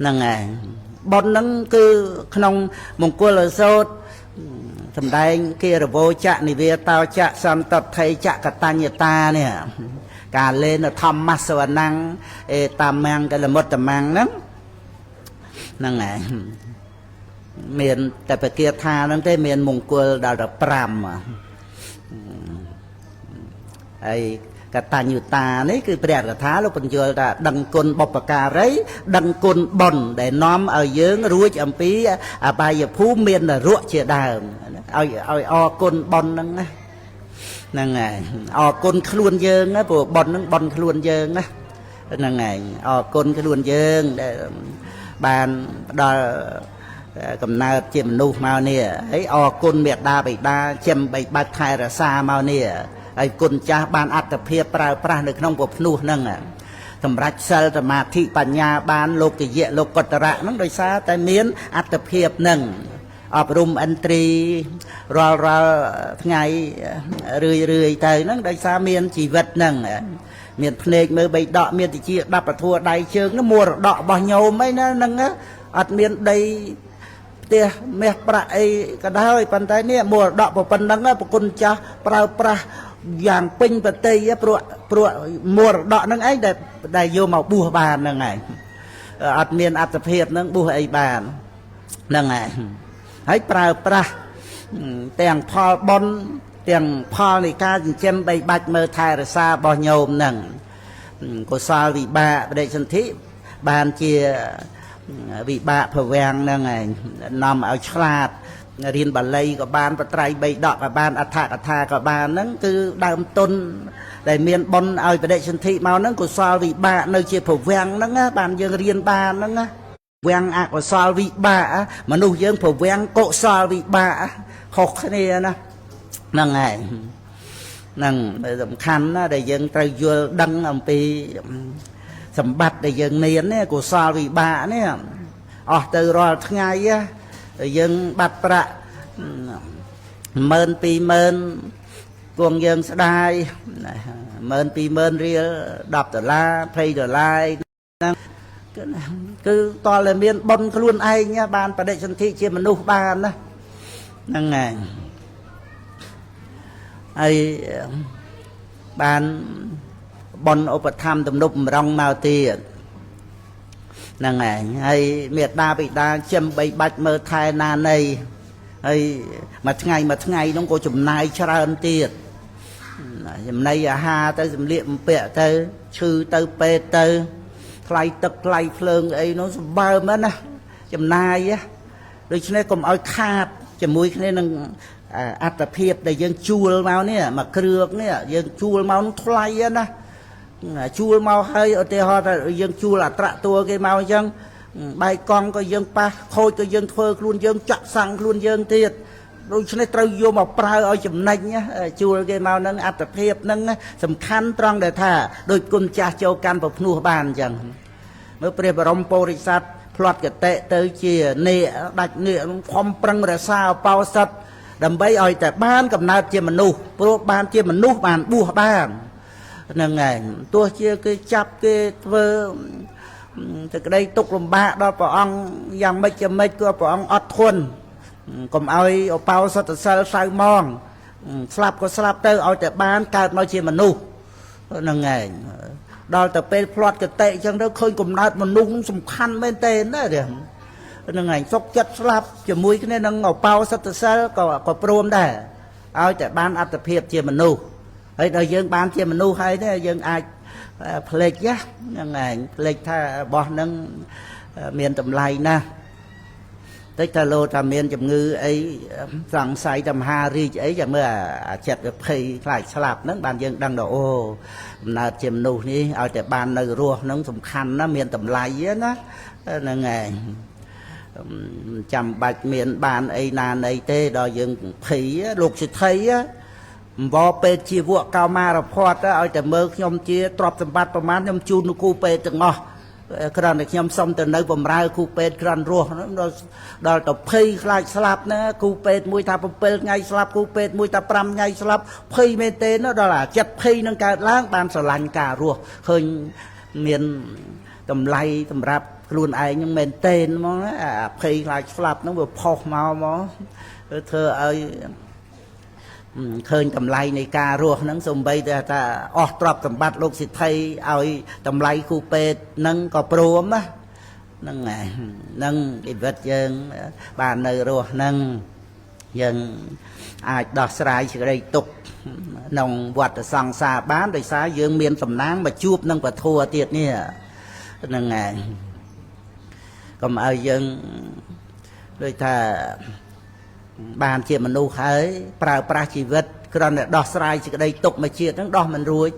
นั่งไงบอลนั่งคือขนมมงกุฎโซดทำได้เกระโบจะนิเวตาจะสันตไทยจะกตัญญตาเนี่ยการเล่นธรรมะสวรรค์ตามมังกันละมดตามมังนั้นนั่งไงเมียนแต่ไปเกียรธานั่นได้เมียนมงกุฎดาวปรามไอกตัญญูตานี่คือเปรียบกับท้าเราเป็นโยดดังกลบปการะดังกลบอนได้น้อมเอาเยื้องรู้จำปีอบายภูมิเมียนรั่วเชียดาวเอาอกลบอนนั่งนะนั่งไงออกลขลุ่นเยื้องนะพวกบอนนั่งบอนขลุ่นเยื้องนะนั่งไงออกลขลุ่นเยื้องบานดอกำเนิดเจมนูมาเนี่ยไอ้ออกลเมียดาไปดาเจมไปบัดไทยระซามาเนี่ยไอ้กุญจ่าบานอัตเพียปราปราในขนมปบนูนั่งสำรักเซลสมาธิปัญญาบานโลกเยะโลกกตระนั่งโดยซาแต่เมียนอัตเพียบนั่งอบรมอันตรีรอไงเรื่อยๆแต่นั่งโดยซาเมียนชีวิตนั่งเมียนเพลงมือใบดอกเมียนติจีดับประทัวใดเชิงน้ำมัวดอกบ่โยมไม่นะนั่งอัดเมียนใดเตี้ยเมียประไอกระดาษปันไตเนี่ยมัวดอกปปันนั่งปกุญจ่าปราปราอย่างเป็นปฏิยะปลวมัวดอกนั่งไอ้ได้โยมเอาบัวบานนั่งไงอัดเมียนอัตเพียบนั่งบัวไอบานนั่งไงให้ปลาแต่งพอบอลแต่งพอในการเจมใบบัดเมื่อไทยระซาบอโยมนั่งกุศลวิบากประเดชนทิบานเจียวิบากเผวงนั่งไงนำเอาฉลาดเรียนบาลีกับบานปไตรใบดอกกับบานอัฐกถากับบานนั่นคือดาวต้นได้เมียนบอลเอาประเดชนทิมานั่นกุศลวิบากในเจียเผวงนั่นนะบานยังเรียนบานนั่นนะเวียงอักษรวิบากมนุษย์ยังผมเวียงโกษรวิบากหกนี่นะนั่งไงนั่งสำคัญนะได้ยังตรายดังอันปีสมบัติได้ยังเนียนเนี่ยโกษรวิบากเนี่ยอ๋อtừ rồi ngày áยังบัดประเมินปีเมินกวงยังสดายเมินปีเมินเรีย$10 $20คือตอนเลยเมียนบนขลุ่นไอ้เนี่ยบานประเดชนทิเชี่ยมนุษย์บานนะนั่งไงไอ้บานบนอุปธรรมตำนุบรองมาตีนั่งไงไอ้เมียดาปิดาเชี่ยมใบบัดเมื่อไทยนานในไอ้มาไงน้องโกจุ่มนายชราอันตีจุ่มนายฮาเตอจุ่มเลี้ยมเปะเตอชื่อเตอเปเตอไฟตกไฟเพลิงไอ้น้องสบายมั้ยนะจำนายอะโดยเฉพาะกรมเอาขาดจะมุ้ยแค่นั้นอัตเพียบได้ยังจูลมาเนี่ยมาเครือกเนี่ยยังจูลมาไฟนะจูลมาให้เอาแต่ฮอแต่ยังจูลอัตระตัวcáiมาจังใบกองก็ยังปะโคยก็ยังเฟอคลุนยังจักสั่งคลุนยังเทียด đôi khi trâu vô mà prao ở chùm nách nhá chùa cái màu nâng áp tập hiệp nâng sầm khăn trong để thả đôi con cha châu can bọc nua bàn chẳng mới bề bờ po đi sát plot cái tệ tới chia nệ đạch nệ khom prăng ra sao bao sắt đầm bấy ơiแต่บ้านกับนาเจียมนุโปรบ้านเจียมนุบ้านบัวบ้านนั่งไงตัวเชี่ยcáiจับcáiเวอแต่ก็ได้ตกลมบะดอปองยังไม่จะไม่ก็ปองอดทนก็เอาเป่าสัตว์เซลใส่มองสลับก็สลับเตอเอาแต่บ้านเกิดมาเจียมนุนั่งไงดอแต่เป็นพลอตกระเตะจังได้เคยกลมนาดมนุสำคัญไม่เต้นนะเดี๋ยวนั่งไงซกจัดสลับจะมุ้ยก็เนี่ยนั่งเอาเป่าสัตว์เซลก็ปรมได้เอาแต่บ้านอัตเพียบเจียมนุไอ้เรายังบ้านเจียมนุให้เนี่ยยังอาเพลกยะยังไงเพลกถ้าบ่อนั่งเมียนตำไลนะแต่ถ้าโลทำเมียนจำงือไอ้สั่งใส่จำฮารีไอ้จะเมื่อจัดกับเพย์หลายสลับนั้นบ้านยังดังดอกโอ้นาเจียมนุนี่เอาแต่บ้านในรัวนั่งสำคัญนะเมียนตำไลนะนั่งไงจำบัดเมียนบ้านไอ้นานไอ้เต้ดอยังผีลูกสิทธิ์บอเป็ดชีวะกาวมาเราพอดเอาแต่เมื่อยมเจี๊ยตรอบสมบัติประมาณยมจูนคูเป็ดจังอ๋อกระนั้นยมส้มแต่ในบ่มรายคูเป็ดกระนั้นรัวเราต่อพีคลายสลับนะคูเป็ดมวยตาปเปิลไงสลับคูเป็ดมวยตาปรำไงสลับพีเมเตนนั่นแหละจัดพีนั่งการล้างบานสลันการัวเคยเมียนกำไรสำหรับกลุ่นไอ้ยังเมนเตนมั้งพีคลายสลับนั่งแบบพอกเมามั้งเธอไอ้เคยกำไรในการัวนั่งสมบัยแต่ออกตรอบสมบัติโลกสิทธิ์ไทยเอากำไรคูเป็ดนั่งก็โปรมนะนั่งไงนั่งอิบัดยังบ้านในรัวนั่งยังอาจดอกสลายจะได้ตกนองวัดสังสาบ้านโดยสายยังเมียนสำนักมาจูบนั่งประทัวเตียดเนี่ยนั่งไงก็มายังโดยถ้าบ้านเชี่ยมันดูหายปราปราชีวิตกระนั้นดอกสลายจะได้ตกมาเชี่ยทั้งดอกมันรวย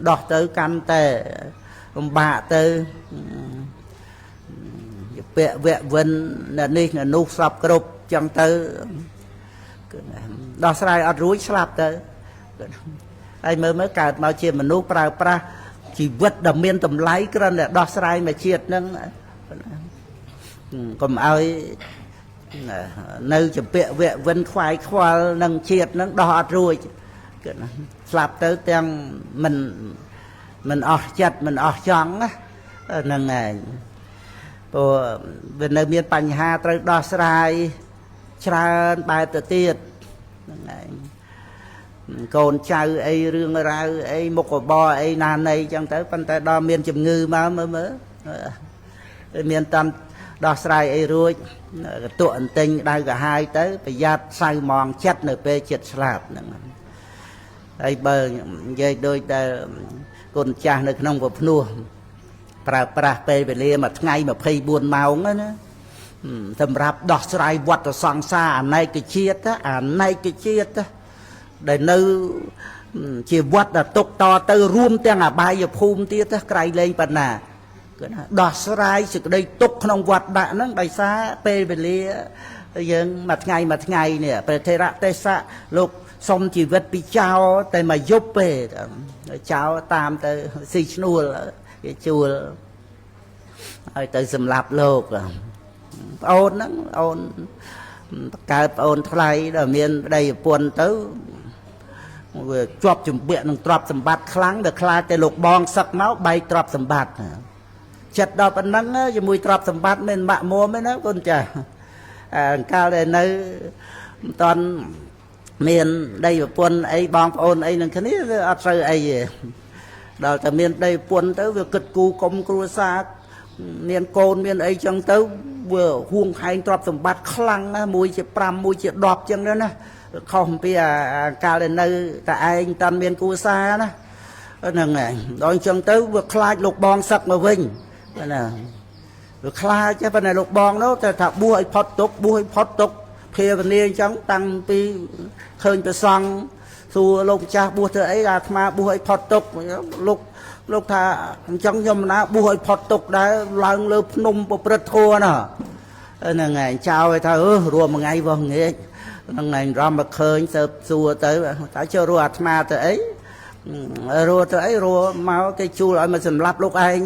ดอกเตอกันแต่บะเตอเปะเวะเวนนี่นุกสับกรุบจังเตอดอกสลายอัดรู้สลับเตอไอ้เมื่อการมาเชี่ยมันดูปราปราชีวิตดำเมียนตำไลกระนั้นดอกสลายมาเชี่ยนั่งก็เอาnơi chụp bẹ vẹ vân khoai khoa nâng triệt nâng đỏ rồi sạp tới tiếng mình ở chặt mình ở chóng á nâng này bên nơi miền Pành Hà tới đỏ sài tràn bài tự tiệt còn trai ấy rương ra ấy một quả bò ấy nàn này chẳng tới phân tay đo miền chùm ngư mà mới miền Tâm đo sài ấy rồi tuộn tình đây cả hai tới phải giặt say mòn chất nửa pe chật sạp đây bờ dây đôi con cha nơi nông của nua pra pe về lia mà ngay mà phay buồn màu nữa thầm rạp đo sài vặt ở sang xa này cái chiết á này cái chiết á để nơi chỉ vặt là tục to tới rùm tiếng bài giờ phum tiết á cày lên bận nà đọt sài sự đây tục không vật đã nó đại xa pe về lia dân mặt ngày nè pe thề rạ tê sa lục xong chỉ vật bị chao tay mà giúp về chao tam tới xì nua cái chùa rồi tới sầm lạp lục ôn nó ôn cái ôn thay ở miền đây buồn tới chọp chuẩn bị nâng trọp sầm bát kháng được khai tay lục bong sắc máu bay trọp sầm bát chặt đọt anh nắng á, mùi trọp sầm bát nên bạ mua mới nói con chả cao đây nơi toàn miền đây buồn ấy bong ôn ấy nâng cái này ở trời ấy đào từ miền đây buồn tới vừa cực cù công cù xa miền côn miền ấy chẳng tới vừa huông hai trọp sầm bát khăng mùi chỉ pram mùi chỉ đọp chẳng đó nè không bây giờ cao đây nơi tại anh toàn miền cù xa nè nè này đôi chẳng tới vừa khai lục bong sắc mà vinh nè rồi khai chứ phần này lục bong đóแต่ถ้าบุ้ยพอดตกเพียวันนี้จังตั้งปีเคยไปสั่งสู่ลงจากบุ้ยเธอไอ้รามาบุ้ยพอดตกลูกถ้าจังยมนะบุ้ยพอดตกได้ลังเลือบนุ่มปประทัวน่ะนั่นไงเจ้าไอ้ท่ารวมไงวะเงี้ย ហ្នឹងឯងរំមកឃើញសើបសួរទៅតើចូលរੂអាត្មាទៅអីរੂទៅអីរੂមកគេជួលឲ្យមកសម្លាប់លោកឯង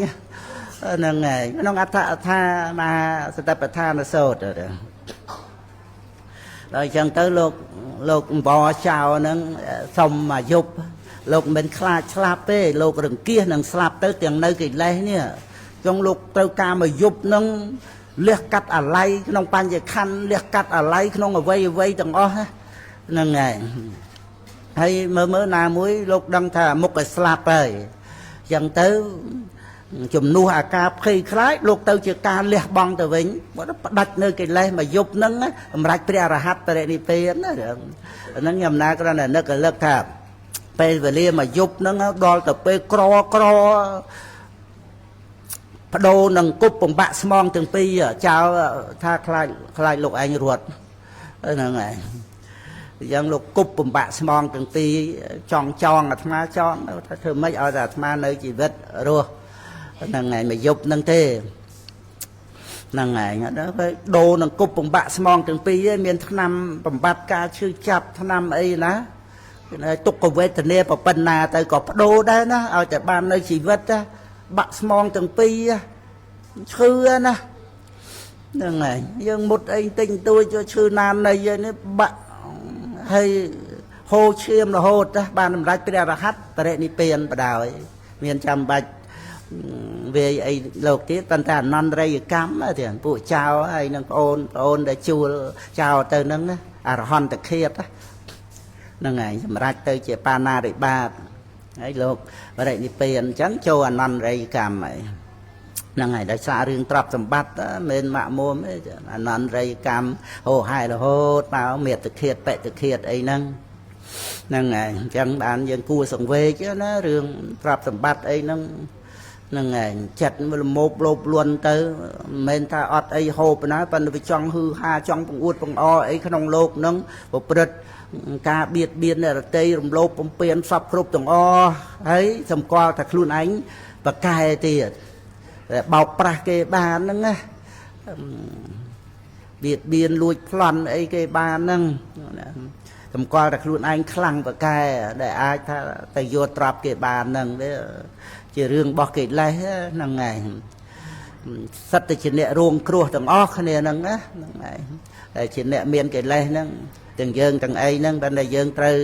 ហ្នឹងឯងក្នុងអដ្ឋថាមហាសតិប្បដ្ឋានសូត្រដល់អញ្ចឹងទៅលោកអង្វរចៅហ្នឹងសុំមកយប់លោកមិនខ្លាចស្លាប់ទេលោករង្គៀសនឹងស្លាប់ទៅទាំងនៅកិលេសនេះចង់លោកត្រូវការមកយប់ហ្នឹងលះកាត់អាល័យក្នុងបញ្ញខណ្ឌលះកាត់អាល័យក្នុងអវ័យទាំងអស់ហ្នឹងហើយហើយមើលណាមួយលោកដឹងថាមុខឲ្យស្លាប់ហើយអញ្ចឹងទៅជំនួសអាការភ័យខ្លាចលោកទៅជាការលះបង់ទៅវិញបើផ្ដាច់នៅកិលេសមកយប់ហ្នឹងសម្រាប់ព្រះអរហន្តបរិនិព្វានណាហ្នឹងខ្ញុំណាគ្រាន់តែនឹករលឹកថាពេលវេលាមកយប់ហ្នឹងដល់ទៅពេលក្របដូរនឹងគប់បំបាក់ស្មងទាំងពីរចៅថាខ្លាចលោកឯងរត់ហ្នឹងហើយអញ្ចឹងលោកគប់បំបាក់ស្មងទាំងពីរចង់អាត្មាចង់ថាធ្វើម៉េចឲ្យតែអាត្មានៅជីវិតរស់ហ្នឹងហើយមកយប់ហ្នឹងទេហ្នឹងហើយដល់ពេលដូរនឹងគប់បំបាក់ស្មងទាំងពីរឯងមានថ្នាំបំបត្តិការឈឺចាប់ថ្នាំអីណាទុក្ខវេទនាប៉ុណ្ណាទៅក៏បដូរដែរណាឲ្យតែបាននៅជីវិតណាបាក់ស្មងទាំងពីរឈឺណាហ្នឹងហើយយើងមុតអីតិចតួចឈឺណាននៃនេះបាក់ហើយហូរឈាមរហូតណាបានសម្រេចព្រះអរហន្តបរិនិព្វានបដ ாய் មានចាំបាច់វាអីលោកទៀតប៉ុន្តែអនន្តរិយកម្មទៀតពួកចៅហើយនឹងប្អូនដែលជួលចៅទៅហ្នឹងណាអរហន្តឃាតហ្នឹងហើយសម្រេចទៅជាបាណារិបាតហើយលោកបរិនិព្វានអញ្ចឹងចូលអនន្តរិយកម្មហើយហ្នឹងហើយដោយសាររឿងទ្រព្យសម្បត្តិមិនម៉ាក់មុំទេអនន្តរិយកម្មហូរហែរហូតមកមេត្តឃាតបេត្តឃាតអីហ្នឹងហ្នឹងហើយអញ្ចឹងបានយើងគួរសង្វេគណារឿងទ្រព្យសម្បត្តិអីហ្នឹងហ្នឹងហើយចិត្តលមោបលោបលន់ទៅមិនមែនថាអត់អីហូបណាប៉ុន្តែវាចង់ហឺហាចង់បង្អួតបង្អអីក្នុងโลกហ្នឹងប្រព្រឹត្តការបៀតបៀនអ្នករតីរំលោភបំពានសពគ្រប់ទាំងអស់ហើយសម្គាល់ថាខ្លួនឯងប្រកែទៀតបោកប្រាស់គេបានហ្នឹងណាបៀតបៀនលួចប្លន់អីគេបានហ្នឹងសម្គាល់ថាខ្លួនឯងខ្លាំងប្រកែដែលអាចថាទៅយកទ្រព្យគេបានហ្នឹងវាជារឿងរបស់កិលេសហ្នឹងហើយសិតតែជាអ្នករងគ្រោះទាំងអស់គ្នាហ្នឹងណាហ្នឹងហើយតែជាអ្នកមានកិលេសហ្នឹងទាំងយើងទាំងអីហ្នឹងតែយើងត្រូវ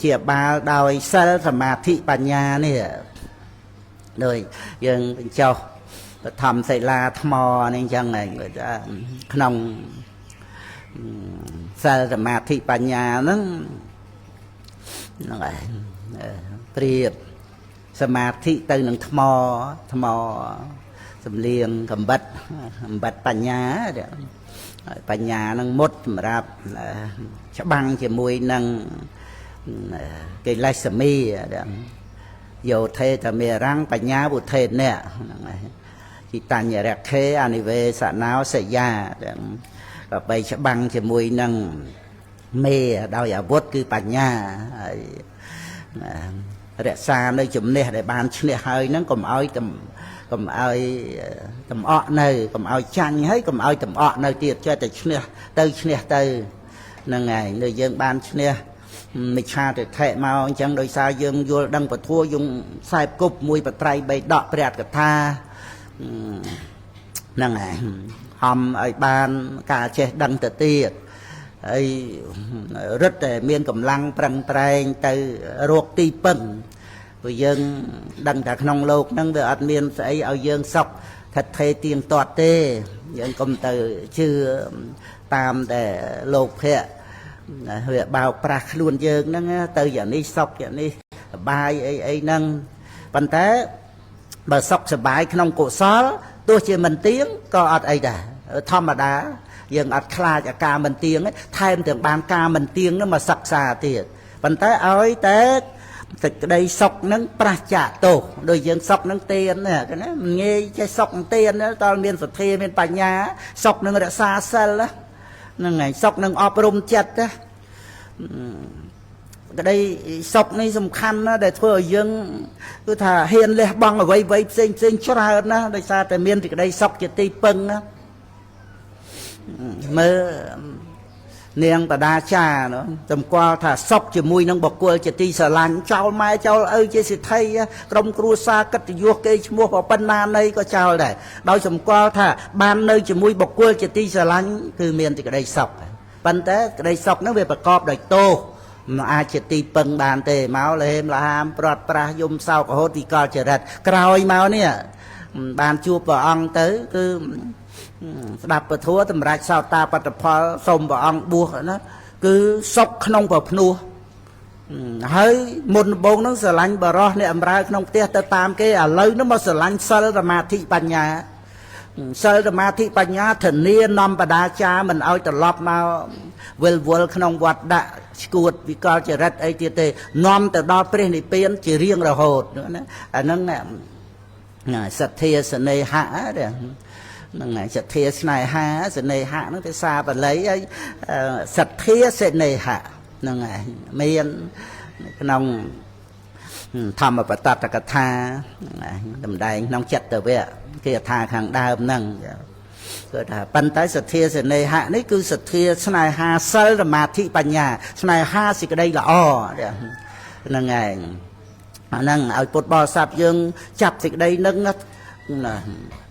ជាបាលដោយសិលសមាធិបញ្ញានេះដោយយើងបញ្ចុះបឋមសិលាថ្មនេះអញ្ចឹងក្នុងសិលសមាធិបញ្ញាហ្នឹងហ្នឹងហើយប្រៀបសមាធិទៅនឹងថ្មសំលៀងកំបិតបញ្ញាបញ្ញានឹងមុតសម្រាប់ច្បាំងជាមួយនឹងកិលេសមីយោធេតមេរੰបញ្ញាវុធេអ្នកហ្នឹងហើយជីតញ្ញរខេអនិវេសណោសយាក៏បីច្បាំងជាមួយនឹងមេដោយអាវុធគឺបញ្ញាហើយរក្សានៅជំនះដែលបានឈ្នះហើយហ្នឹងកុំឲ្យតំអក់នៅកុំឲ្យចាញ់ហើយកុំឲ្យតំអក់នៅទៀតចេះតែឈ្នះទៅហ្នឹងហើយនៅយើងបានឈ្នះមិច្ឆាទិដ្ឋិមកអញ្ចឹងដោយសារយើងយល់ដឹងពធយើងខ្សែគប់មួយបត្រៃបីដកព្រះអត្តកថាហ្នឹងហើយហំឲ្យបានការចេះដឹងទៅទៀតហើយរឹតតែមានកម្លាំងប្រឹងប្រែងទៅរកទីពឹងព្រោះយើងដឹងថាក្នុងโลกហ្នឹងវាអត់មានស្អីឲ្យយើងសុខថិតថេរទៀងទាត់ទេយើងកុំទៅជឿតាមតែលោកភៈវាបោកប្រាស់ខ្លួនយើងហ្នឹងទៅយ៉ាងនេះសុខយ៉ាងនេះសបាយអីហ្នឹងប៉ុន្តែបើសុខសបាយក្នុងកុសលទោះជាមិនទៀងក៏អត់អីដែរធម្មតាយើងអត់ខ្លាចអាការមិនទៀងថែមទាំងបានការមិនទៀងហ្នឹងមកសិក្សាទៀតប៉ុន្តែឲ្យតែសេចក្តីសុខហ្នឹងប្រះចាកទោសដោយយើងសុខហ្នឹងទៀនណាមិនងាយចេះសុខទៀនតើមានសទ្ធាមានបញ្ញាសុខនឹងរក្សាសិលហ្នឹងហើយសុខនឹងអប់រំចិត្តណាក្តីសុខនេះសំខាន់ណាស់ដែលធ្វើឲ្យយើងគឺថាហ៊ានលះបង់អ្វីផ្សេងច្រើនណាដោយសារតែមានសេចក្តីសុខជាទីពឹងណាមើល នាងបដាចានោះតំគាល់ថាសពជាមួយនឹងបុគ្គលជាទីស្រឡាញ់ចោលម៉ែចោលឪជាសិទ្ធិក្រុមគ្រួសារកិត្តិយសគេឈ្មោះប៉ុណ្ណានៃក៏ចោលដែរដោយសម្គាល់ថាបាននៅជាមួយបុគ្គលជាទីស្រឡាញ់គឺមានទីក្តីសុខប៉ុន្តែក្តីសុខហ្នឹងវាប្រកបដោយទោសមិនអាចជាទីពឹងបានទេមកលហេមលហាមប្រត់ប្រាស់យំសោករហូតវិកលចរិតក្រោយមកនេះបានជួបព្រះអង្គទៅគឺស្ដាប់ពធសម្រាប់សោតាបត្តផលសូមព្រះអង្គបួសណាគឺសុខក្នុងប្រភ្នោះហើយមុនដំបូងហ្នឹងស្រឡាញ់បរោះអ្នកអំរើក្នុងផ្ទះទៅតាមគេឥឡូវហ្នឹងមកស្រឡាញ់សិលសមាធិបញ្ញាសិលសមាធិបញ្ញាធានានាំបដាចាមិនឲ្យត្រឡប់មកវិលវល់ក្នុងវត្តដាក់ឈួតវិកលចរិតអីទៀតទេនាំទៅដល់ព្រះនិព្វានជារៀងរហូតណាអាហ្នឹងសទ្ធាសនេហៈហ្នឹងហើយសទ្ធាស្នេហាសនេហៈហ្នឹងភាសាបាលីហើយសទ្ធាសនេហៈហ្នឹងហើយមានក្នុងធម្មបតតកថាតម្ដែងក្នុងចិត្តវៈគេថាខាងដើមហ្នឹងគឺថាប៉ុន្តែសទ្ធាសនេហៈនេះគឺសទ្ធាស្នេហាសិលសមាធិបញ្ញាស្នេហាសេចក្តីល្អហ្នឹងហើយអាហ្នឹងឲ្យពុទ្ធបរិស័ទយើងចាប់សេចក្តីនឹង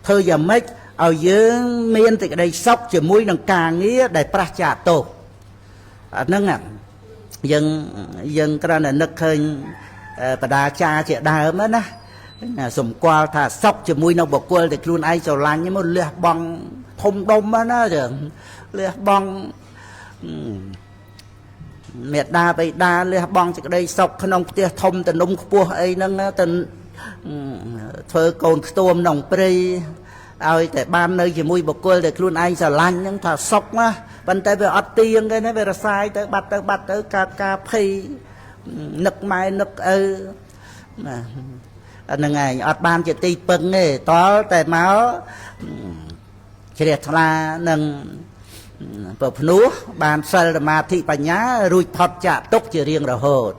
ធ្វើយ៉ាងម៉េចឲ្យយើងមានសេចក្តីសុខជាមួយនឹងការងារដែលប្រះចាកទោសអាហ្នឹងយើងគ្រាន់តែនឹកឃើញបដាចាជាដើមណាសម្គាល់ថាសុខជាមួយនឹងបុគ្គលដែលខ្លួនឯងស្រឡាញ់មកលះបង់ធំដុំណាចឹងលះបង់មេដាបៃតាលះបង់សេចក្តីសុខក្នុងផ្ទះធំតនំខ្ពស់អីហ្នឹងទៅធ្វើកូនខ្ទួមក្នុងព្រៃឲ្យតែបាននៅជាមួយបុគ្គលដែលខ្លួនឯងស្រឡាញ់ហ្នឹងថាសុខណាប៉ុន្តែវាអត់ទៀងទេណាវារសាយទៅបាត់ទៅកើតការភ័យនឹកម៉ែនឹកឪណាហ្នឹងឯងអត់បានជាទីពឹងទេតលតែមកជ្រះថ្លានឹងប្រភ្នោះបានសិលសមាធិបញ្ញារួចផុតចាកទុកជារៀងរហូត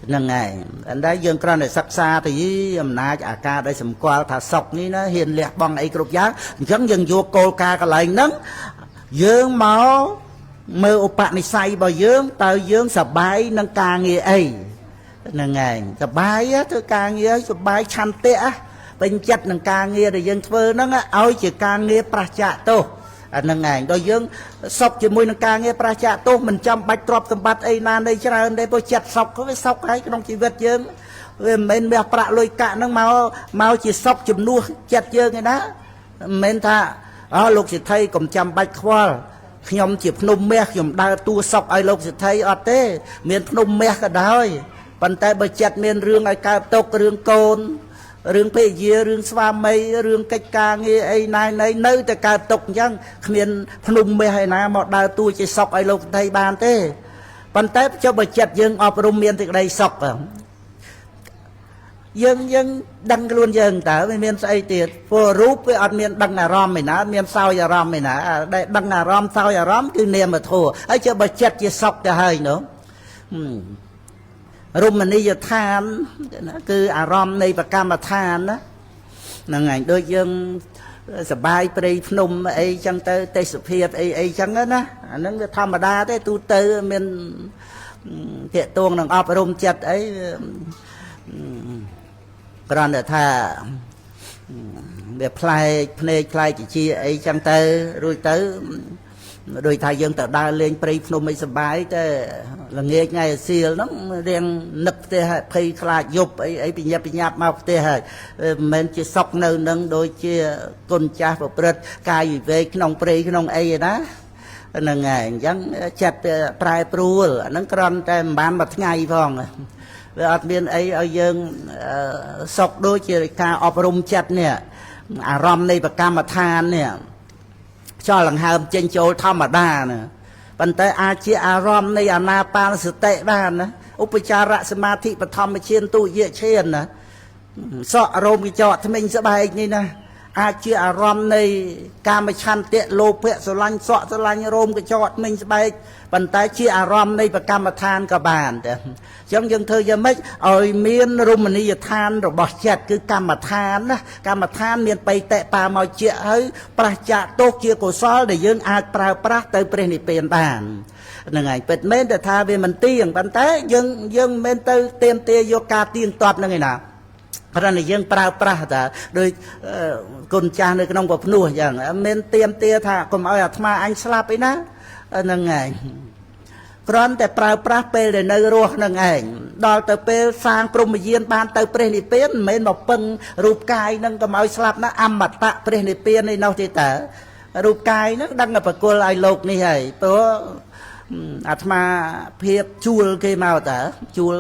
ហ្នឹងឯងអញ្ចឹងយើងគ្រាន់តែសិក្សាទៅអំណាចអាការដែលសម្គាល់ថាសុខនេះណាហ៊ានលះបង់អីគ្រប់យ៉ាងអញ្ចឹងយើងយកគោលការណ៍កន្លែងហ្នឹងយើងមកមើលឧបនិស្ស័យរបស់យើងតើយើងសប្បាយនឹងការងារអីហ្នឹងឯងសប្បាយធ្វើការងារសប្បាយឆន្ទៈពេញចិត្តនឹងការងារដែលយើងធ្វើហ្នឹងឲ្យជាការងារប្រះចាកទោសអាហ្នឹងឯងដល់យើងសុខជាមួយនឹងការងារប្រះចាកទោសមិនចាំបាច់ទ្រព្យសម្បត្តិអីណានៃច្រើនទេព្រោះចិត្តសុខវាសុខហើយក្នុងជីវិតយើងវាមិនមែនមាសប្រាក់លុយកាក់ហ្នឹងមកជាសុខជំនួសចិត្តយើងឯណាមិនមែនថាលោកសិទ្ធិកុំចាំបាច់ខ្វល់ខ្ញុំជាភ្នំមាសខ្ញុំដើរតួសុខឲ្យលោកសិទ្ធិអត់ទេមានភ្នំមាសក៏ដោយប៉ុន្តែបើចិត្តមានរឿងឲ្យកើតទុករឿងកូនរឿងភរិយារឿងស្វាមីរឿងកិច្ចការងារអីណានៅតែកើតទុកអញ្ចឹងគ្មានភ្នំមាសឯណាមកដើរតួជាសុខឲ្យលោកសិទ្ធិបានទេប៉ុន្តែចុះបើចិត្តយើងអប់រំមានសេចក្តីសុខយើងដឹងខ្លួនយើងតើវាមានស្អីទៀតព្រោះរូបវាអត់មានដឹងអារម្មណ៍ឯណាមានសោយអារម្មណ៍ឯណាដែលដឹងអារម្មណ៍សោយអារម្មណ៍គឺនាមធម៌ហើយចុះបើចិត្តជាសុខទៅហើយនោះរមណីយដ្ឋានគឺអារម្មណ៍នៃប្រកម្មដ្ឋានណាហ្នឹងឯងដូចយើងសបាយព្រៃភ្នំអីចឹងទៅទេសភាពអីចឹងណាអាហ្នឹងវាធម្មតាទេទូទៅមានតាកតួងនឹងអប់រំចិត្តអីគ្រាន់តែថាវាប្លែកភ្នែកប្លែកជាអីចឹងទៅរួចទៅដោយថាយើងទៅដើរលេងព្រៃភ្នំអីសបាយតែល្ងាចថ្ងៃអាសៀលហ្នឹងរៀងនឹកផ្ទះភ័យខ្លាចយប់អីបញ្ញាប់មកផ្ទះហើយមិនមែនជាសុកនៅនឹងដូចជាគុណចាស់ប្រព្រឹត្តកាយវិវេកក្នុងព្រៃក្នុងអីណាហ្នឹងហើយអញ្ចឹងចិត្តប្រែប្រួលអាហ្នឹងគ្រាន់តែមិនបានមួយថ្ងៃផងវាអត់មានអីឲ្យយើងសុកដូចជាការអប់រំចិត្តនេះអារម្មណ៍នៃប្រកម្មដ្ឋាននេះចោលដង្ហើមចេញចូលធម្មតាណាប៉ុន្តែអាចជាអារម្មណ៍នៃអាណាបានសតិបានណាឧបចារសមាធិបឋមឈានទុយឈានណាសក់រោមកញ្ចក់ថ្មិញស្បែកនេះណាអាចជាអារម្មណ៍នៃកាមឆន្ទៈលោភៈស្រឡាញ់សក់ស្រឡាញ់រោមកញ្ចក់ថ្មិញស្បែកប៉ុន្តែជាអារម្មណ៍នៃប្រកម្មដ្ឋានក៏បានតែអញ្ចឹងយើងធ្វើយ៉ាងម៉េចឲ្យមានរមណីយដ្ឋានរបស់ចិត្តគឺកម្មដ្ឋានណាកម្មដ្ឋានមានបៃតៈបាមកជាហើយប្រះចាកទោសជាកុសលដែលយើងអាចប្រើប្រាស់ទៅព្រះនិព្វានបាន នឹងឯងពិតមែនតែថាវាមិនទៀងប៉ុន្តែយើងមិនមែនទៅទៀមទាយកការទៀងទាត់ហ្នឹងឯណាព្រោះតែយើងប្រើប្រាស់តែដោយគុណចាស់នៅក្នុងពភ្នោះអញ្ចឹងមិនទៀមទាថាកុំឲ្យអាត្មាអញស្លាប់អីណាហ្នឹងឯងគ្រាន់តែប្រើប្រាស់ពេលដែលនៅរស់នឹងឯងដល់ទៅពេលសាងព្រហ្មយានបានទៅព្រះនិព្វានមិនមែនមកពឹងរូបកាយនឹងកុំឲ្យស្លាប់ណាអមតៈព្រះនិព្វាននេះនោះទេតើរូបកាយនឹងដឹងតែបកលឲ្យលោកនេះហើយព្រោះអាត្មាភាពជួលគេមកតើជួល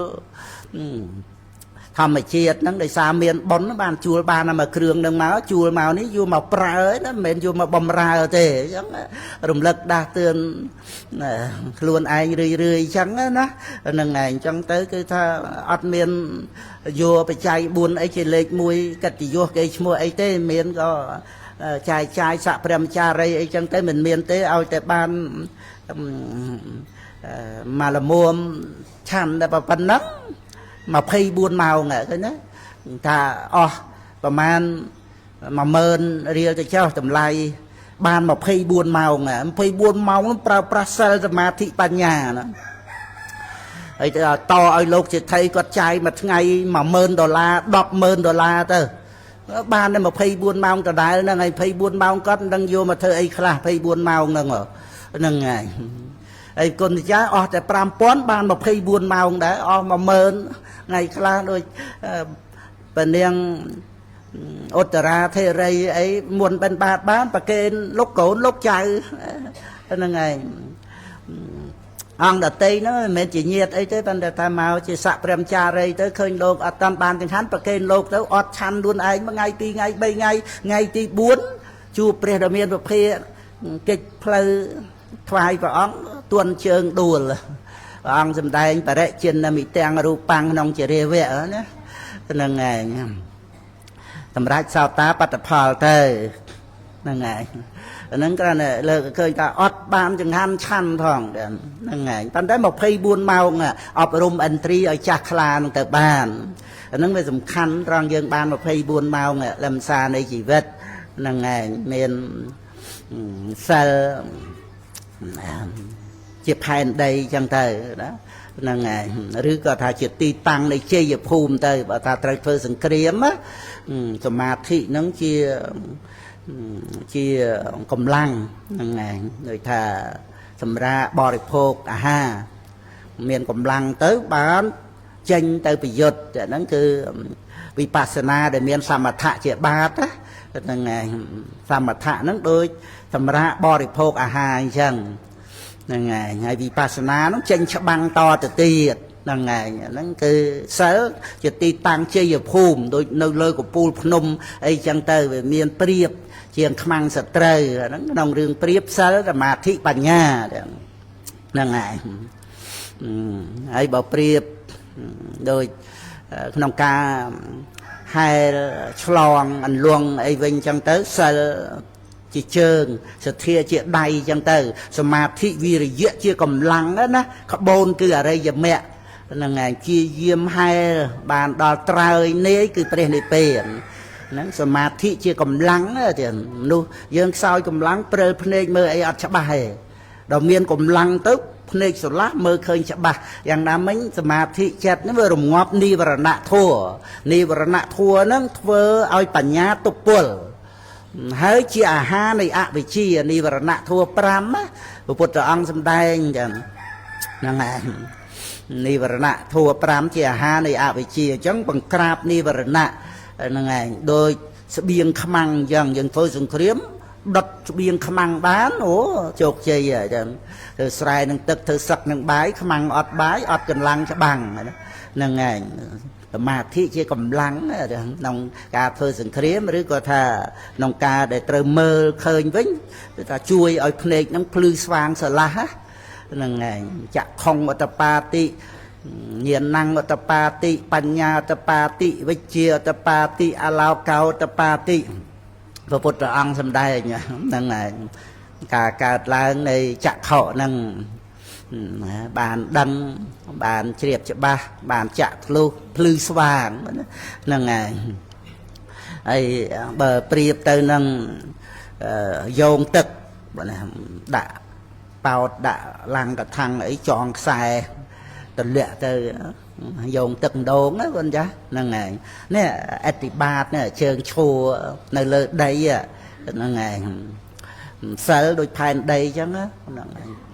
ធម្មជាតិហ្នឹងដោយសារមានបុណ្យបានជួលបានមកគ្រឿងនឹងមកជួលមកនេះយកមកប្រើណាមិនមែនយកមកបំរើទេអញ្ចឹងរំលឹកដាស់តឿនខ្លួនឯងរឿយអញ្ចឹងណាហ្នឹងឯងអញ្ចឹងទៅគឺថាអត់មានយកបច្ច័យ4អីជាលេខ1កិត្តិយសគេឈ្មោះអីទេមានក៏ចាយស័កព្រះមចារីអីចឹងទៅមិនមានទេឲ្យតែបានមកលមួមឆាន់តែប៉ុណ្ណឹង24ម៉ោងឃើញណាថាអស់ប្រហែល10000រៀលទៅចុះតម្លៃបាន24ម៉ោង24ម៉ោងប្រើប្រាស់សិលសមាធិបញ្ញាណាហើយតឲ្យលោកជាថៃគាត់ចាយមួយថ្ងៃ$10000 $10,000ទៅបានតែ24ម៉ោងដដែលហ្នឹងហើយ24ម៉ោងគាត់មិនដឹងយកមកធ្វើអីខ្លះ24ម៉ោងហ្នឹងហ្នឹងហើយហើយគុណចាស់អស់តែ5000បាន24ម៉ោងដែរអស់10000ថ្ងៃខ្លះដូចពនាងឧត្តរាធេរីអីមុនបិណ្ឌបាតបានប្រកេនលោកកូនលោកចៅហ្នឹងឯងអង្គដតីហ្នឹងមិនមែនជាញាតអីទេប៉ុន្តែថាមកជាស័កព្រះមចារីទៅឃើញលោកអត់តាន់បានចង្ហាន់ប្រកេនលោកទៅអត់ឆាន់ខ្លួនឯងមួយថ្ងៃ2ថ្ងៃ3ថ្ងៃថ្ងៃទី4ជួបព្រះដ៏មានពភាកិច្ចផ្លូវថ្វាយព្រះអង្គទួនជើងដួលព្រះអង្គសម្ដែងបរិជិនមិទាំងរូបាំងក្នុងជារាវៈណាហ្នឹងឯងសម្រាប់សោតាបត្តផលទៅហ្នឹងឯងហ្នឹងគ្រាន់តែលើកឃើញថាអត់បានចង្ហាន់ឆាន់ផងហ្នឹងឯងប៉ុន្តែ24ម៉ោងអប់រំឥន្ទ្រីឲ្យចាស់ខ្លានឹងទៅបានហ្នឹងវាសំខាន់ត្រង់យើងបាន24ម៉ោងលំសារនៃជីវិតហ្នឹងឯងមានសិលជាផែនដីចឹងទៅណាហ្នឹងហើយឬក៏ថាជាទីតាំងនៃជ័យភូមិទៅបើថាត្រូវធ្វើសង្គ្រាមសមាធិហ្នឹងជាកម្លាំងហ្នឹងឯងដូចថាសម្រាប់បរិភោគអាហារមានកម្លាំងទៅបានចេញទៅប្រយុទ្ធហ្នឹងគឺវិបស្សនាដែលមានសមថៈជាបាតហ្នឹងឯងសមថៈហ្នឹងដូចសម្រាប់បរិភោគអាហារអញ្ចឹងហ្នឹងឯងហើយវិបស្សនាហ្នឹងចេញច្បាំងតទៅទៀតហ្នឹងឯងហ្នឹងគឺសិលជាទីតាំងជ័យភូមិដូចនៅលើកំពូលភ្នំអីចឹងទៅវាមានព្រៀបជាងខ្មាំងសត្រូវហ្នឹងក្នុងរឿងព្រៀបសិលសមាធិបញ្ញាហ្នឹងឯងហើយបើព្រៀបដូចក្នុងការហែលឆ្លងអន្លង់អីវិញចឹងទៅសិលជាជើងសទ្ធាជាដៃចឹងទៅសមាធិវិរិយៈជាកម្លាំងណាក្បូនគឺអរិយមគ្គហ្នឹងឯងជាយាមហែលបានដល់ត្រើយនាយគឺព្រះនិព្វានហ្នឹងសមាធិជាកម្លាំងទៀតមនុស្សយើងខ្សោយកម្លាំងព្រើលភ្នែកមើលអីអត់ច្បាស់ទេដល់មានកម្លាំងទៅភ្នែកស្រឡះមើលឃើញច្បាស់យ៉ាងណាមិញសមាធិចិត្តនេះវារងាប់និវរណៈធัวនិវរណៈធัวហ្នឹងធ្វើឲ្យបញ្ញាទប់ពលហើយជាអាហារនៃអវិជ្ជានិវរណៈធัว5ណាព្រះពុទ្ធអង្គសម្ដែងចឹងហ្នឹងហើយនិវរណៈធัว5ជាអាហារនៃអវិជ្ជាអញ្ចឹងបង្ក្រាបនិវរណៈហ្នឹងឯងដោយស្បៀងខ្មាំងអញ្ចឹងយើងធ្វើសង្គ្រាមដុតស្បៀងខ្មាំងបានអូជោគជ័យអញ្ចឹងធ្វើស្រែនឹងទឹកធ្វើសឹកនឹងបាយខ្មាំងអត់បាយអត់កម្លាំងច្បាំងហ្នឹងឯងសមាធិជាកម្លាំងក្នុងការធ្វើសង្គ្រាមឬក៏ថាក្នុងការដែលត្រូវមើលឃើញវិញគឺថាជួយឲ្យភ្នែកហ្នឹងភ្លឺស្វាងស្រឡះហ្នឹងឯងចក្ខុងឧតបាតិញាណังឧតបាតិបញ្ញាឧតបាតិវិជ្ជាឧតបាតិអឡោកោឧតបាតិព្រះពុទ្ធអង្គសម្ដែងហ្នឹងឯងការកើតឡើងនៃចក្ខុហ្នឹងបានដឹងបានជ្រាបច្បាស់បានចាក់ធ្លុះភ្លឺស្វាងហ្នឹងឯងហើយបើប្រៀបទៅនឹងយោងទឹកដាក់ bao đã lăng cả thằng ấy chọn xài tuần lệ từ dùng từng đốn á con cha năng ngày nè etibat nè trường chùa nơi lơ đây à năng ngày sờ đôi pan đây chứ á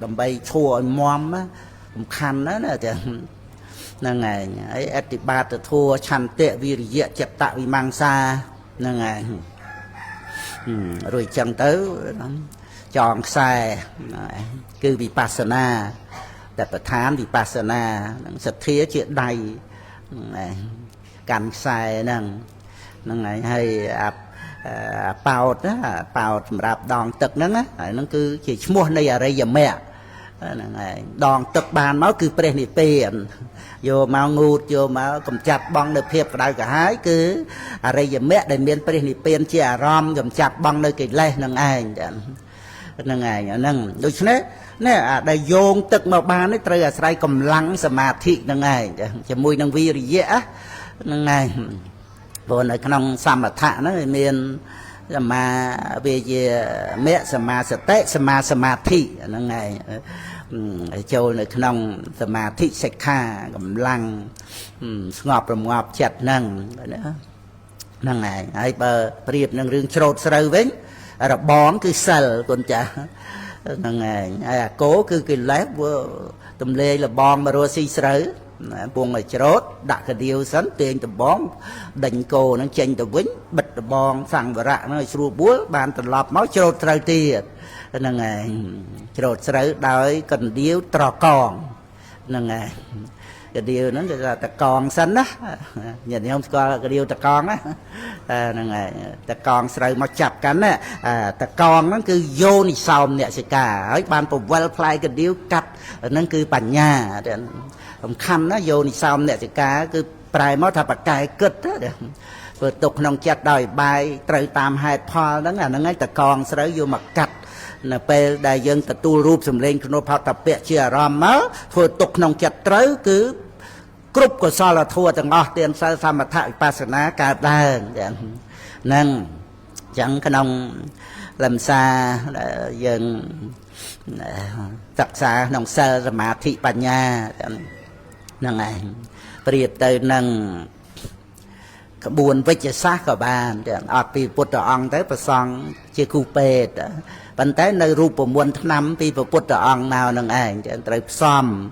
đầm bay chùa mom á khăn đó nè năng ngày ấy etibat thua chăn tệ vì diện chẹp tạo vì mang xa năng ngày rồi chẳng tới chọn xài cứ vipassanaแต่ประธานวิปัสสนาสัตย์เทียเจียใดการใส่นั่งนั่งไงให้เป่านะเป่าสำหรับดองตึกนั่นนะนั่นคือchỉมั่วในอะไรอย่างแม่นั่งไงดองตึกบานมันคือเปรนิเปียนโยมางูโยมากำจัดบ้องในเพียบได้ก็หายคืออะไรอย่างแม่ได้เมียนเปรนิเปียนเจียรอมกำจัดบ้องในกิเลสนั่งไงนั่งไงนั่งโดยเฉพาะเนี่ยได้โยงตึกมาบ้านนี่เตยใส่กำลังสมาธินั่งไงจะมวยนั่งวิริยะนั่งไงบนในขนมสมถะนั่นเมียนจะมาเบียเมะสมาสเตสมาธินั่งไงโจในขนมสมาธิเสกขากำลังสงบประมวลจัดนั่งนั่งไงไอ้เปรียบนั่งเรื่องโฉดเสือเว้นระบองคือเซลคนจะนั่งไงcốคือกินเล็บว่าตุ่มเล่ละบองมาโรซีเสือพวงไอ้โฉดดักกระเดียวสันเตียงตุ่มบองดังโกนั่งเจนตุ่มวิ่งบิดบองสั่งบระนั่งสูบบัวบานตลอดม้าโฉดเสือตีนั่งไงโฉดเสือได้กันเดียวตรอกองนั่งไงcái điều nó là ta còn xanh á nhìn thấy không coi cái điều ta còn á này ta còn sợi mà chập cánh á ta còn nó cứ vô ni sòm nè sẽ cả ở ban phục well play cái điều cắt nó cứ bản nhà ông khăm nó vô ni sòm nè sẽ cả cứ prai mót thà bạc cài cất á vừa tục nông chặt đòi bài trời tam hai pha đó là nó ngay ta còn sợi vô mặt cắt là pe đại dân ta tu rúp sầm lên nó phao tập bẹ chia ram má vừa tục nông chặt tới cứ cướp của sao là thua từng ngõ tiền sao sao mà thay pasana cả đàn nâng chẳng cái nông làm xa dân tập xa nông sơ mà thị bản nhà nâng này priệt từ nâng buồn với chế xác của bạn ở vì bột ong tới và xong chia khu pê bản tới nơi rùa của muôn năm vì bột ong nào nâng ảnh tới xóm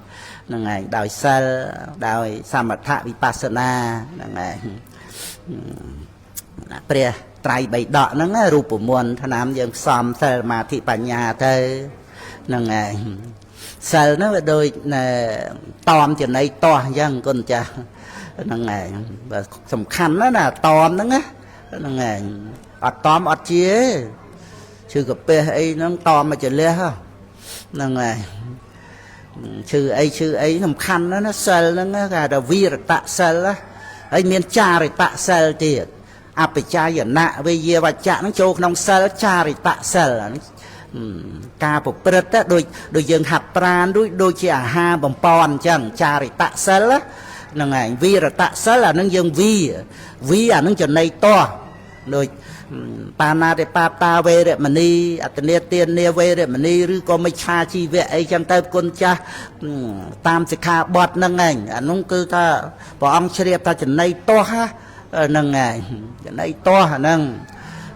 nâng ảnh đòi sơ đòi samatha vipassana nâng ảnh priệt trai bày đọ nâng rùa của muôn năm dân xóm sơ mà thị bản nhà tới nâng ảnh sơ nó đôi tòm trên này to dân con cha năng ngày và sầm khăn đó là tòm đó á năng ngày ọt tòm ọt chia chưa gặp pe ấy nó tòm mà trở lê ha năng ngày chữ ấy sầm khăn đó nó sờ nó gà đầu vi rồi tạ sờ á ấy miền cha rồi tạ sờ thì ápไปcha giờ nạ bây giờ và cha nó trâu nông sờ cha rồi tạ sờ ca phục bật á đôi dương hạt pran đôi chia ha bằng pon chẳng cha rồi tạ sờ á năng ảnh vi là tạ sớ là năng dương vi à năng chuẩn này to rồi pana để pata về để mà đi atene tiền nia về để mà đi rư có mấy cha chi vệ ấy trong tay con cha tam sẽ kha bọt năng ảnh nông cư ta bỏ ông chia ta chuẩn này to ha năng ảnh chuẩn này to hả năng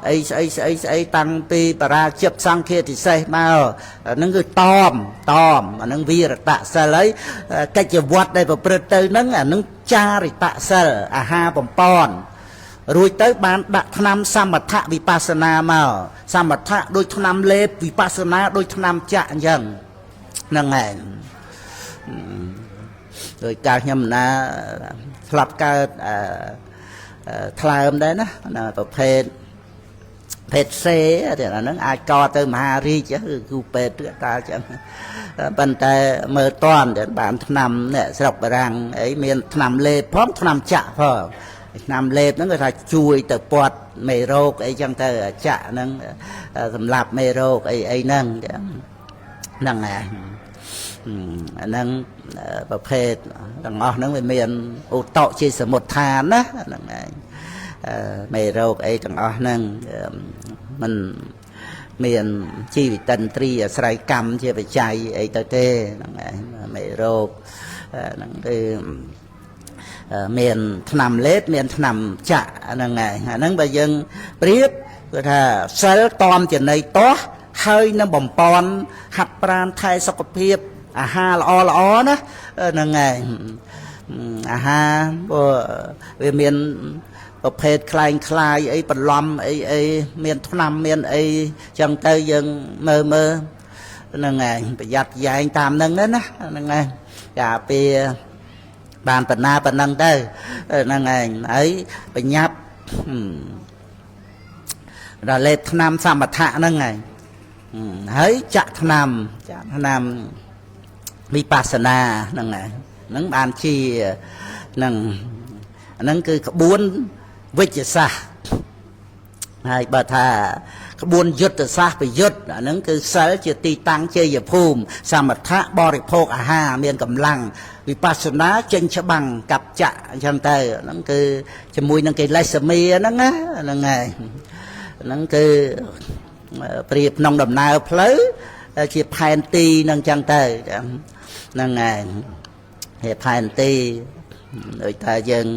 ấy tăng pi para chụp sang kia thì say mà nó cứ tòm mà nó vi là tạ sơ lấy cách chụp vót đây vào từ nó cha rồi tạ sơ ha bom pon rồi tới ban đặt năm samatha vipassana mà samatha đôi năm lê vipassana đôi năm chạ dần năng ngày rồi cả nhầm là lập cả thay đấy nó tập phê phết xe thì là nó ai co tới mà ri chứ khu phết ta chứ bàn tay mơ toàn để bạn nằm nè sọc rằng ấy miền nằm lê phóng nằm chạ phở nằm lê nó người ta chui từ bọt mề rô ấy chẳng tới chạ nó làm lạp mề rô ấy nâng nâng à nâng bậc phết đằng ngõ nó về miền ô tọ chia sẻ một tháng đó nâng mày râu ấy chẳng ở nâng mình មានជីវិតិន្ទ្រីអាស្រ័យកម្មជាបច្ច័យអីទៅទេហ្នឹងឯងមេរោគហ្នឹងគឺមានថ្នាំលេបមានថ្នាំចាក់ហ្នឹងឯងអាហ្នឹងបើយើងប្រៀបគឺថាសិលតមចំណីតោះហើយនឹងបំពន់ហាត់ប្រាណថែសុខភាពអាហារល្អណាហ្នឹងឯងអាហារវាមានប្រភេទคล้ายអីបន្លំអីមានថ្នាំមានអីចឹងទៅយើងមើលហ្នឹងឯងប្រយ័ត្នប្រយែងតាមហ្នឹងណាហ្នឹងឯងការពារបានបណ្ណាប៉ុណ្ណឹងទៅហ្នឹងឯងហើយប្រញាប់ដល់លេបថ្នាំសមថៈហ្នឹងឯងហើយចាក់ថ្នាំវិបស្សនាហ្នឹងឯងហ្នឹងបានជាហ្នឹងគឺក្បួនវិជ្ជសាស្ត្រហើយបើថាក្បួនយុទ្ធសាស្ត្រប្រយុទ្ធអាហ្នឹងគឺសិលជាទីតាំងជ័យភូមិសមថៈបរិភោគអាហារមានកម្លាំងវិបស្សនាចេញច្បាំងកັບចាក់អញ្ចឹងទៅហ្នឹងគឺជាមួយនឹងកិលេសមីហ្នឹងណាហ្នឹងហើយហ្នឹងគឺប្រៀបក្នុងដំណើរផ្លូវជាផែនទីហ្នឹងអញ្ចឹងទៅហ្នឹងហើយជាផែនទីដូចថាយើង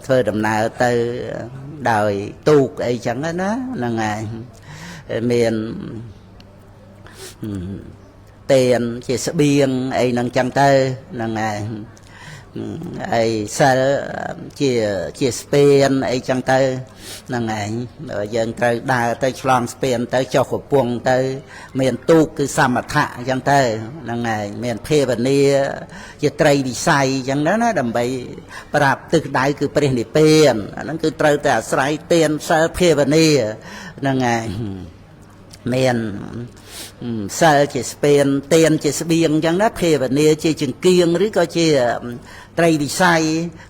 ធ្វើដំណើរទៅដោយទូកអីចឹងណាហ្នឹងហើយមានទៀនជាស្បៀងអីហ្នឹងចឹងទៅហ្នឹងហើយអីសិលជាស្ពានអីចឹងទៅហ្នឹងឯងយើងត្រូវដើរទៅឆ្លងស្ពានទៅចុះកំពង់ទៅមានទូកគឺសមថៈអញ្ចឹងទៅហ្នឹងឯងមានភាវនាជាត្រីវិស័យអញ្ចឹងណាដើម្បីប្រាប់ទិសដៅគឺព្រះនិព្វានអាហ្នឹងគឺត្រូវតែអាស្រ័យទានសិលភាវនាហ្នឹងឯងមានសិលជាស្ពានទានជាស្បៀងអញ្ចឹងណាភាវនាជាចង្គៀងឬក៏ជាត្រីវិស័យ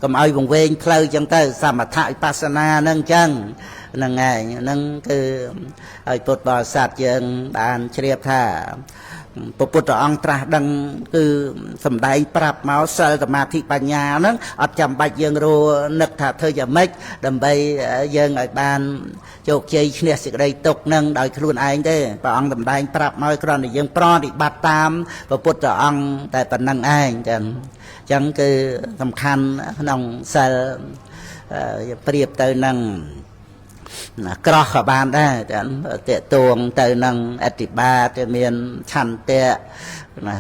កុំឲ្យវង្វេងផ្លូវអញ្ចឹងទៅសមថៈវិបស្សនាហ្នឹងអញ្ចឹងហ្នឹងឯងហ្នឹងគឺឲ្យពុទ្ធបរិស័ទយើងបានជ្រាបថាព្រះពុទ្ធអង្គត្រាស់ដឹងគឺសំដែងប្រាប់មកសិលសមាធិបញ្ញាហ្នឹងអត់ចាំបាច់យើងរនឹកថាធ្វើយ៉ាងម៉េចដើម្បីយើងឲ្យបានជោគជ័យឈ្នះសេចក្តីទុក្ខហ្នឹងដោយខ្លួនឯងទេព្រះអង្គសំដែងប្រាប់មកគ្រាន់តែយើងប្រតិបត្តិតាមព្រះពុទ្ធអង្គតែប៉ុណ្្នឹងឯងចឹងអញ្ចឹងគឺសំខាន់ក្នុងសិលប្រៀបទៅនឹងក្រោះក៏បានដែរតេតួងទៅនឹងអតិបាតមានឆន្ទៈណា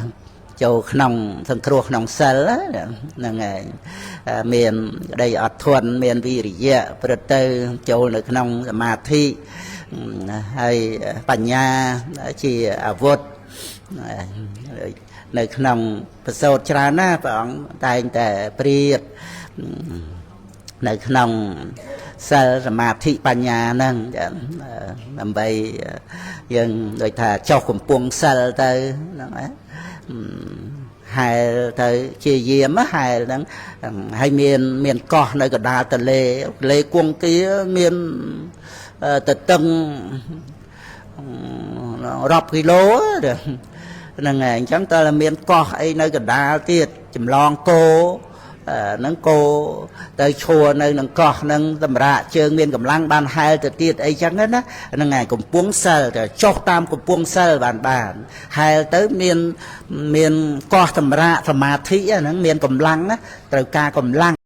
ចូលក្នុងសង្គ្រោះក្នុងសិលហ្នឹងឯងមានក្តីអត់ធន់មានវិរិយៈព្រឹត្តទៅចូលនៅក្នុងសមាធិហើយបញ្ញាជាអាវុធនៅក្នុងប្រសូតច្រើនណាព្រះអង្គតែងតែប្រៀបនៅក្នុងសិលសមាធិបញ្ញាហ្នឹងដើម្បីយើងដូចថាចុះកំពង់សិលទៅហ្នឹងហែលទៅជាយាមហែលហ្នឹងហើយមានកោះនៅកណ្ដាលទលេគង្គគាមានទៅតឹងរាប់គីឡូហ្នឹងហើយអញ្ចឹងតើមានកោះអីនៅកណ្ដាលទៀតចម្លងគោហ្នឹងគោទៅឈួរនៅនឹងកោះហ្នឹងសម្រាប់ជើងមានកម្លាំងបានហែលទៅទៀតអីចឹងណាហ្នឹងហើយកំពុងសិលទៅចុះតាមកំពុងសិលបានហែលទៅមានកោះសម្រាប់សមាធិហ្នឹងមានកម្លាំងណាត្រូវការកម្លាំង